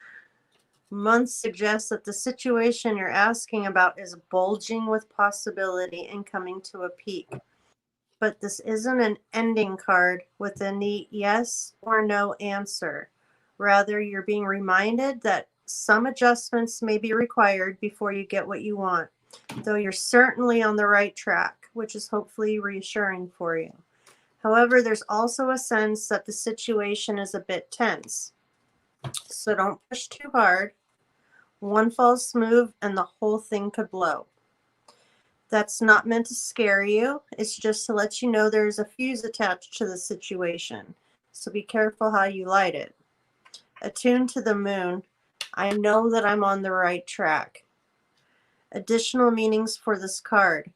month suggests that the situation you're asking about is bulging with possibility and coming to a peak. But this isn't an ending card with a neat yes or no answer. Rather, you're being reminded that some adjustments may be required before you get what you want, though you're certainly on the right track, which is hopefully reassuring for you. However, there's also a sense that the situation is a bit tense. So don't push too hard. One false move and the whole thing could blow. That's not meant to scare you. It's just to let you know there's a fuse attached to the situation. So be careful how you light it. Attuned to the moon, I know that I'm on the right track. Additional meanings for this card.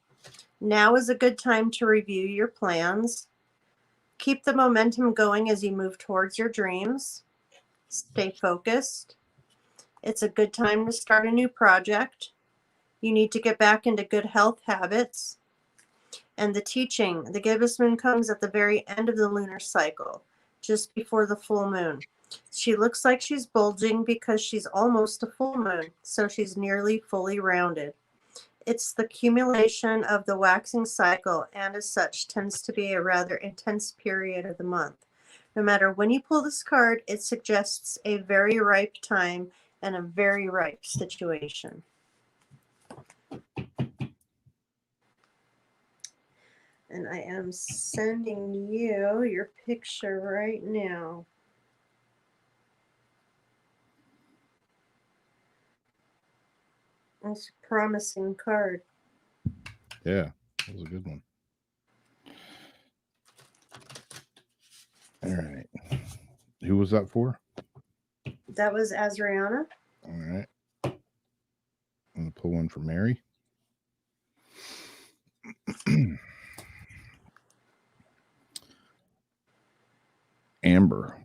Now is a good time to review your plans. Keep the momentum going as you move towards your dreams. Stay focused. It's a good time to start a new project. You need to get back into good health habits. And the teaching, the gibbous moon comes at the very end of the lunar cycle, just before the full moon. She looks like she's bulging because she's almost a full moon, so she's nearly fully rounded. It's the accumulation of the waxing cycle, and as such tends to be a rather intense period of the month. No matter when you pull this card, it suggests a very ripe time and a very ripe situation. And I am sending you your picture right now. It's a promising card. Yeah, that was a good one. All right. Who was that for? That was Azriana. All right. I'm going to pull one for Mary. Amber.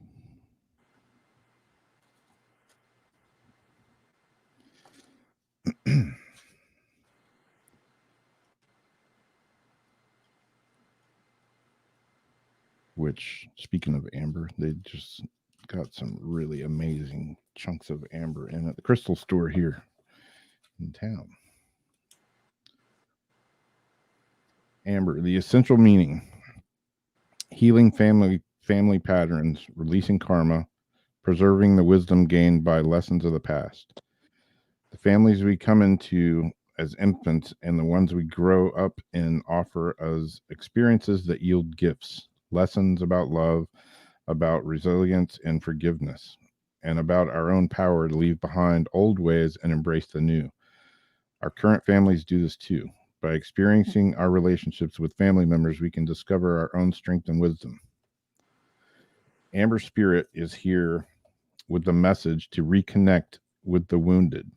Which, speaking of amber, they just got some really amazing chunks of amber in at the crystal store here in town. Amber, the essential meaning: healing family patterns, releasing karma, preserving the wisdom gained by lessons of the past. The families we come into as infants and the ones we grow up in offer us experiences that yield gifts, lessons about love, about resilience and forgiveness. and about our own power to leave behind old ways and embrace the new. Our current families do this too. By experiencing our relationships with family members, we can discover our own strength and wisdom. Amber Spirit is here with the message to reconnect with the wounded.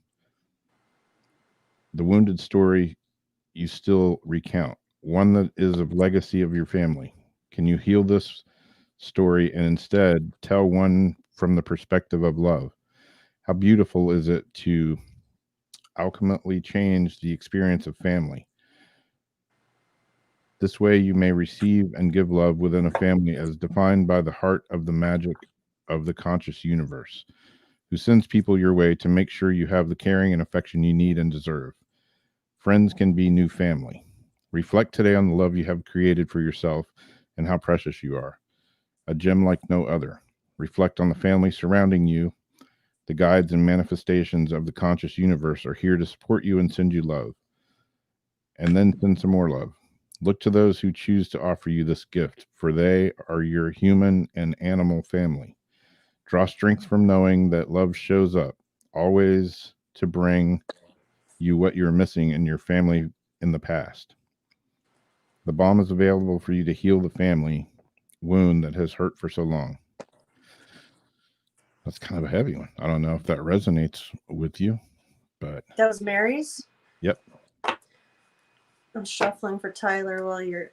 The wounded story you still recount, one that is of legacy of your family. Can you heal this story and instead tell one from the perspective of love? How beautiful is it to ultimately change the experience of family? This way you may receive and give love within a family as defined by the heart of the magic of the conscious universe, who sends people your way to make sure you have the caring and affection you need and deserve. Friends can be new family. Reflect today on the love you have created for yourself and how precious you are, a gem like no other. Reflect on the family surrounding you. The guides and manifestations of the conscious universe are here to support you and send you love. And then send some more love. Look to those who choose to offer you this gift, for they are your human and animal family. Draw strength from knowing that love shows up, always to bring you what you're missing in your family in the past. The balm is available for you to heal the family wound that has hurt for so long. That's kind of a heavy one. I don't know if that resonates with you, but That was Mary's. yep. I'm shuffling for Tyler while you're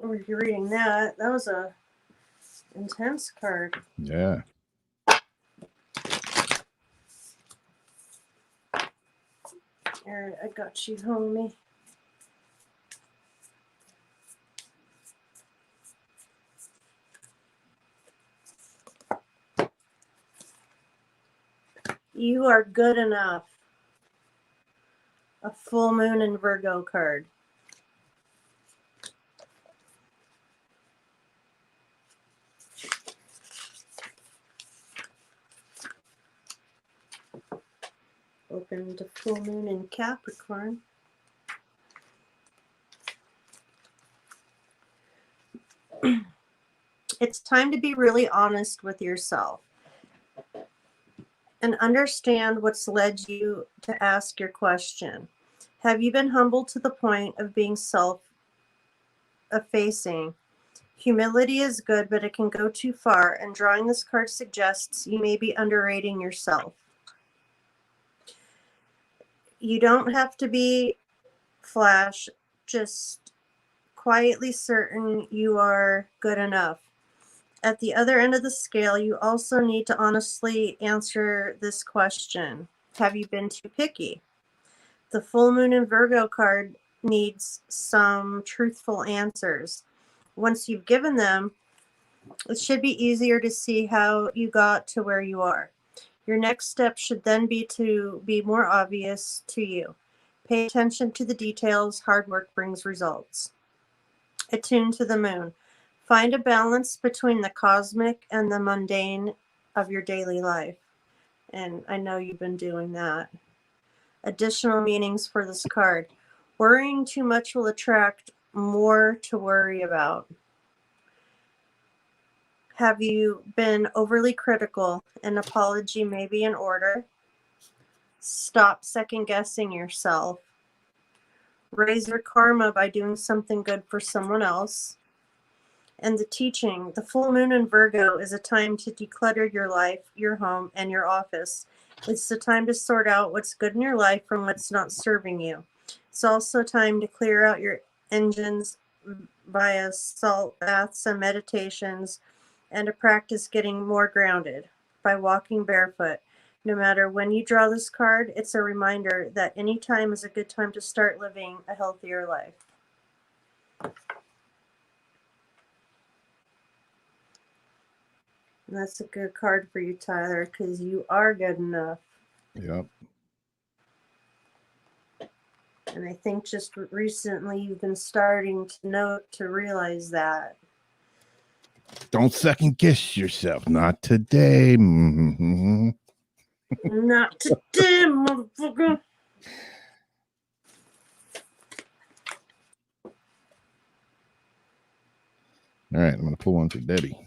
reading that. That was a intense card. Yeah. Alright, I got you, homie. You are good enough. A full moon in Virgo card. Open to full moon in Capricorn. It's time to be really honest with yourself and understand what's led you to ask your question. Have you been humbled to the point of being self-effacing? Humility is good, but it can go too far, and drawing this card suggests you may be underrating yourself. You don't have to be flash, just quietly certain you are good enough. At the other end of the scale, you also need to honestly answer this question. Have you been too picky? The full moon in Virgo card needs some truthful answers. Once you've given them, it should be easier to see how you got to where you are. Your next step should then be to be more obvious to you. Pay attention to the details. Hard work brings results. Attune to the moon. Find a balance between the cosmic and the mundane of your daily life. And I know you've been doing that. Additional meanings for this card. Worrying too much will attract more to worry about. Have you been overly critical? An apology may be in order. Stop second guessing yourself. Raise your karma by doing something good for someone else. And the teaching, the full moon in Virgo is a time to declutter your life, your home, and your office. It's the time to sort out what's good in your life from what's not serving you. It's also time to clear out your engines via salt baths and meditations, and to practice getting more grounded by walking barefoot. No matter when you draw this card, it's a reminder that any time is a good time to start living a healthier life. And that's a good card for you, Tyler, because you are good enough. Yep. And I think just recently you've been starting to realize that. Don't second guess yourself. Not today. Mm-hmm. Not today, motherfucker. All right, I'm going to pull one for Debbie.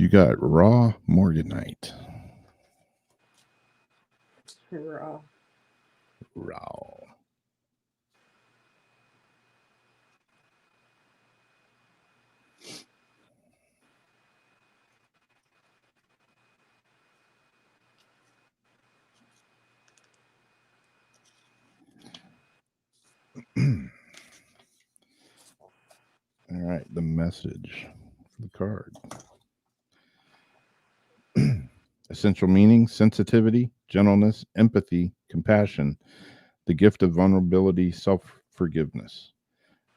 You got Raw Morganite. Raw. Raw. All right, the message for the card. Essential meaning: sensitivity, gentleness, empathy, compassion, the gift of vulnerability, self-forgiveness.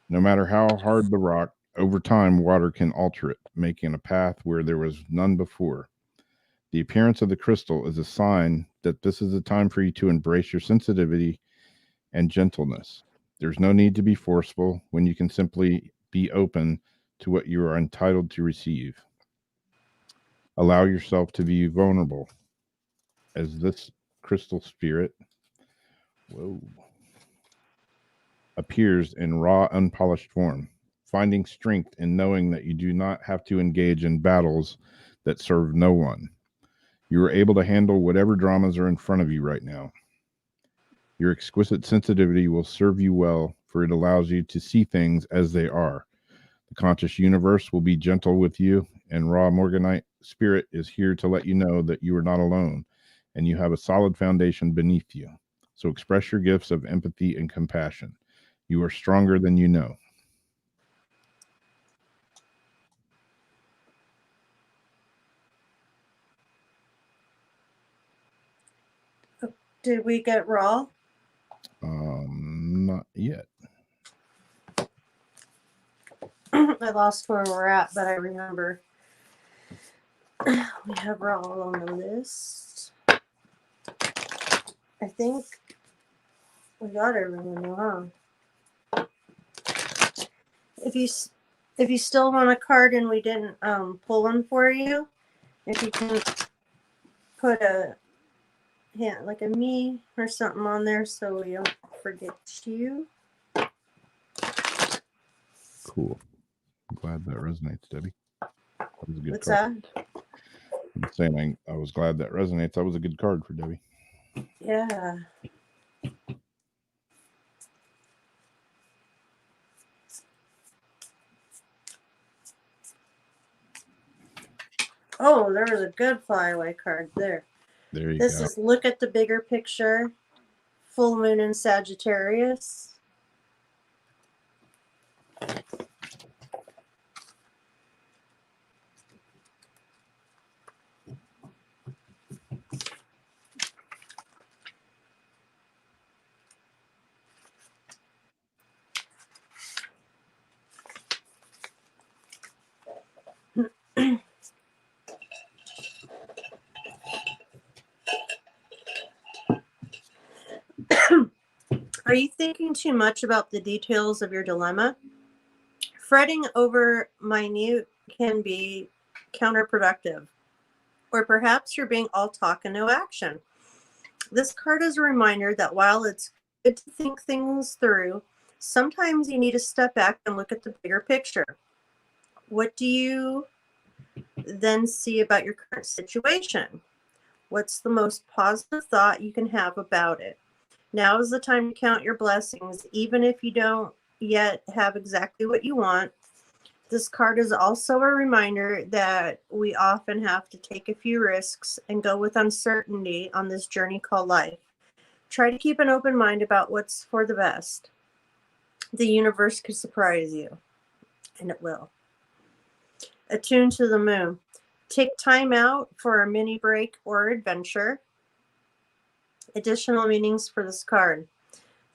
No matter how hard the rock, over time water can alter it, making a path where there was none before. The appearance of the crystal is a sign that this is a time for you to embrace your sensitivity and gentleness. There's no need to be forceful when you can simply be open to what you are entitled to receive. Allow yourself to be vulnerable as this crystal spirit appears in raw, unpolished form, finding strength in knowing that you do not have to engage in battles that serve no one. You are able to handle whatever dramas are in front of you right now. Your exquisite sensitivity will serve you well, for it allows you to see things as they are. The conscious universe will be gentle with you, and Raw Morganite Spirit is here to let you know that you are not alone, and you have a solid foundation beneath you. So express your gifts of empathy and compassion. You are stronger than you know. Did we get Raw? Not yet. I lost where we're at, but I remember. We have Raw on the list. I think we got everyone, huh? If you still want a card and we didn't pull one for you, if you can put a like a me or something on there so we don't forget you. Cool. I'm glad that resonates, Debbie. That was a good What's card. that? I'm saying I was glad that resonates. That was a good card for Debbie. Yeah. Oh, there was a good flyaway card there. There you This go. is look at the bigger picture. Full moon in Sagittarius. Are you thinking too much about the details of your dilemma? Fretting over minute can be counterproductive. Or perhaps you're being all talk and no action. This card is a reminder that while it's good to think things through, sometimes you need to step back and look at the bigger picture. What do you then see about your current situation? What's the most positive thought you can have about it? Now is the time to count your blessings, even if you don't yet have exactly what you want. This card is also a reminder that we often have to take a few risks and go with uncertainty on this journey called life. Try to keep an open mind about what's for the best. The universe could surprise you, and it will. Attune to the moon. Take time out for a mini break or adventure. Additional meanings for this card.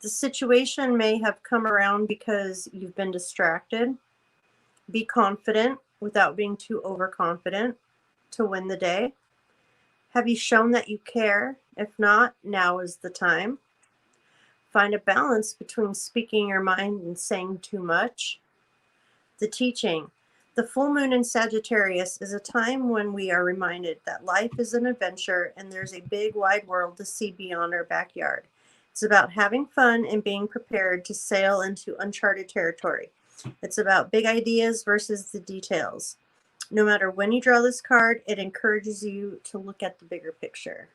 The situation may have come around because you've been distracted. Be confident without being too overconfident to win the day. Have you shown that you care? If not, now is the time. Find a balance between speaking your mind and saying too much. The teaching. The full moon in Sagittarius is a time when we are reminded that life is an adventure and there's a big wide world to see beyond our backyard. It's about having fun and being prepared to sail into uncharted territory. It's about big ideas versus the details. no matter when you draw this card, it encourages you to look at the bigger picture.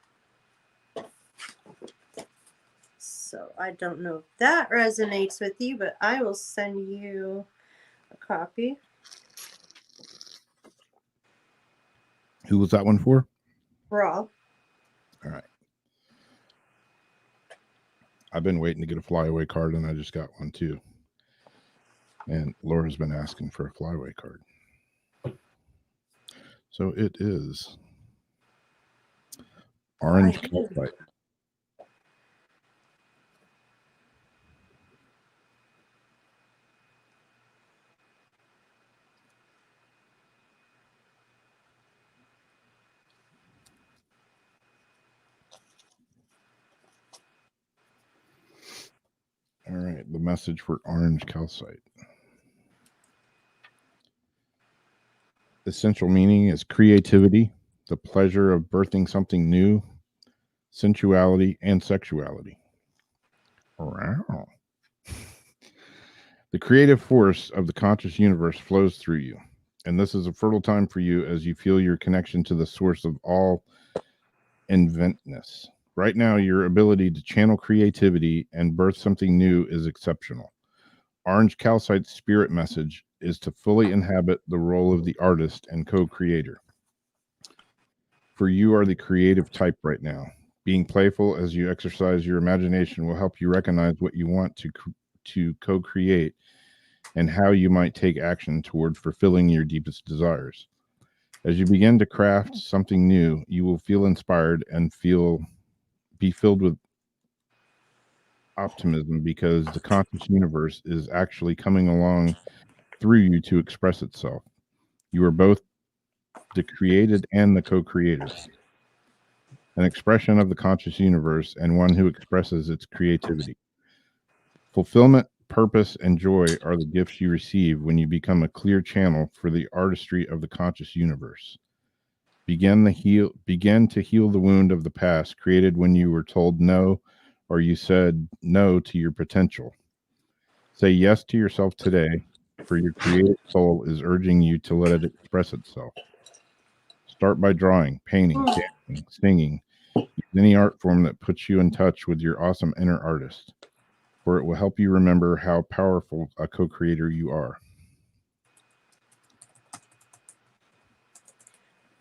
So I don't know if that resonates with you, but I will send you a copy. Who was that one for? Rob. All right. I've been waiting to get a flyaway card, and I just got one too. And Laura's been asking for a flyaway card. So it is Orange Calcite. All right, the message for Orange Calcite. Essential meaning is creativity, the pleasure of birthing something new, sensuality, and sexuality. Wow. The creative force of the conscious universe flows through you, and this is a fertile time for you as you feel your connection to the source of all inventness. Right now, your ability to channel creativity and birth something new is exceptional. Orange Calcite's spirit message is to fully inhabit the role of the artist and co-creator. For you are the creative type right now. Being playful as you exercise your imagination will help you recognize what you want to co-create and how you might take action toward fulfilling your deepest desires. As you begin to craft something new, you will feel inspired and be filled with optimism because the conscious universe is actually coming along through you to express itself. You are both the created and the co-creator, an expression of the conscious universe and one who expresses its creativity. Fulfillment, purpose, and joy are the gifts you receive when you become a clear channel for the artistry of the conscious universe. Begin to heal the wound of the past created when you were told no or you said no to your potential. Say yes to yourself today, for your creative soul is urging you to let it express itself. Start by drawing, painting, dancing, singing, any art form that puts you in touch with your awesome inner artist, for it will help you remember how powerful a co-creator you are.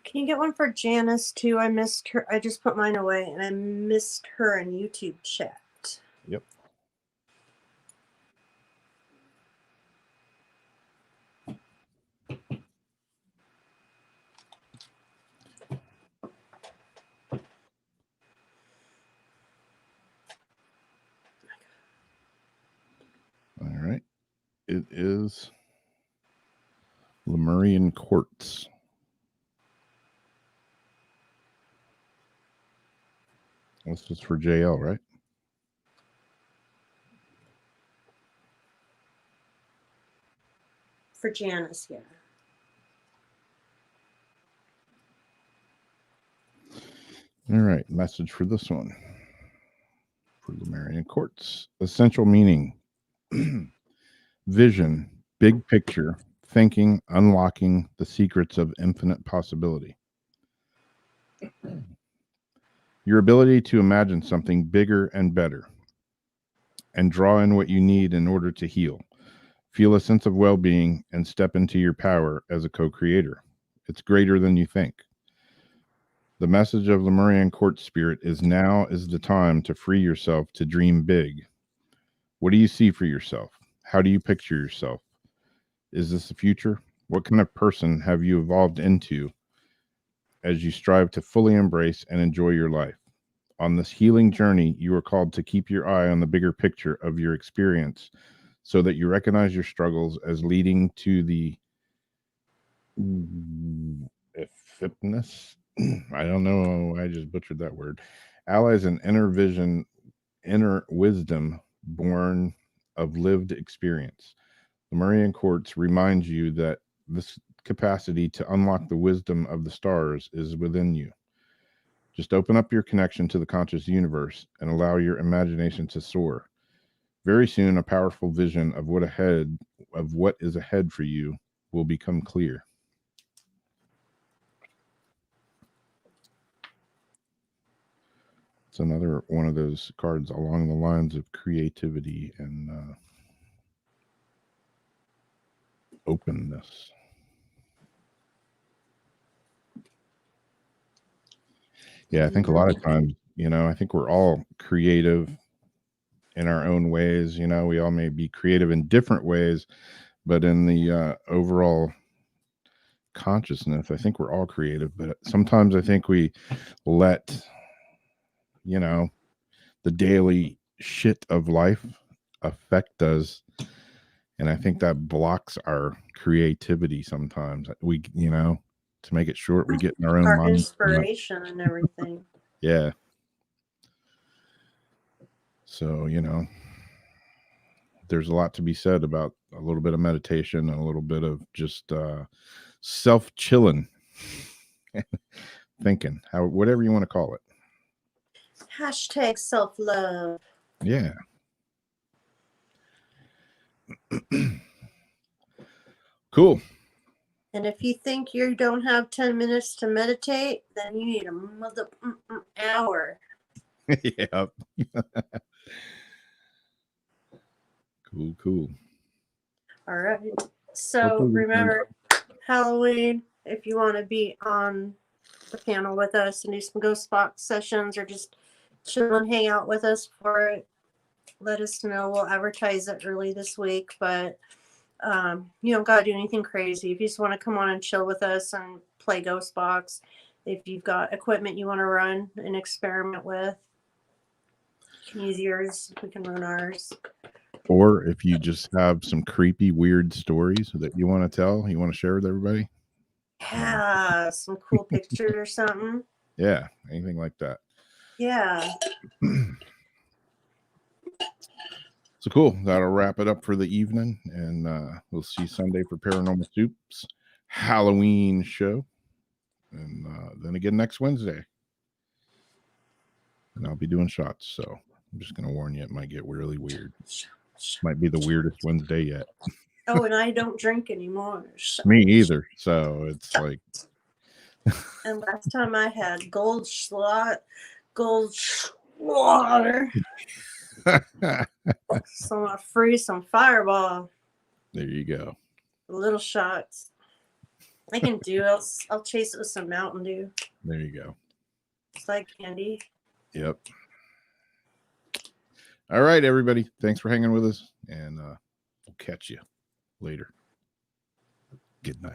Can you get one for Janice too? I missed her. I just put mine away and I missed her in YouTube chat. Yep. All right. It is Lemurian Quartz. This is for JL, right? For Janice, yeah. All right. Message for this one. For Lemurian Quartz. Essential meaning. Vision, big picture, thinking, unlocking the secrets of infinite possibility. Your ability to imagine something bigger and better and draw in what you need in order to heal. Feel a sense of well-being and step into your power as a co-creator. It's greater than you think. The message of Lemurian Quartz Spirit is now is the time to free yourself to dream big. What do you see for yourself? How do you picture yourself? Is this the future? What kind of person have you evolved into as you strive to fully embrace and enjoy your life? On this healing journey, you are called to keep your eye on the bigger picture of your experience so that you recognize your struggles as leading to the fitness. I don't know. I just butchered that word. Allies and inner vision, inner wisdom born of lived experience. Lemurian Quartz reminds you that this capacity to unlock the wisdom of the stars is within you. Just open up your connection to the conscious universe and allow your imagination to soar. Very soon, a powerful vision of what is ahead for you will become clear. It's another one of those cards along the lines of creativity and openness. Yeah, I think a lot of times, I think we're all creative in our own ways. We all may be creative in different ways, but in the overall consciousness, I think we're all creative. But sometimes I think we let, the daily shit of life affect us. And I think that blocks our creativity sometimes. We, to make it short, we get in our own Our mind. inspiration and everything. Yeah. So, there's a lot to be said about a little bit of meditation and a little bit of just self chilling, thinking, whatever you want to call it. Hashtag self-love. Yeah. Cool. And if you think you don't have 10 minutes to meditate, then you need a hour. Yeah. Cool. All right. So Hopefully we remember, Halloween, if you want to be on the panel with us and do some ghost box sessions or just chill and hang out with us for it, let us know. We'll advertise it early this week, but you don't got to do anything crazy. If you just want to come on and chill with us and play ghost box, if you've got equipment you want to run and experiment with, you can use yours. We can run ours. Or if you just have some creepy, weird stories that you want to tell, you want to share with everybody. Yeah, some cool pictures or something. Yeah, anything like that. Yeah. So cool. That'll wrap it up for the evening, and we'll see you Sunday for Paranormal Soups Halloween show, and then again next Wednesday. And I'll be doing shots, so I'm just gonna warn you, it might get really weird. Might be the weirdest Wednesday yet. Oh, and I don't drink anymore. Me either. So it's like. And last time I had gold water. So I'm gonna freeze some Fireball. There you go. Little shots. I can do. I'll chase it with some Mountain Dew. There you go. It's like candy. Yep. All right, everybody. Thanks for hanging with us, and we'll catch you later. Good night.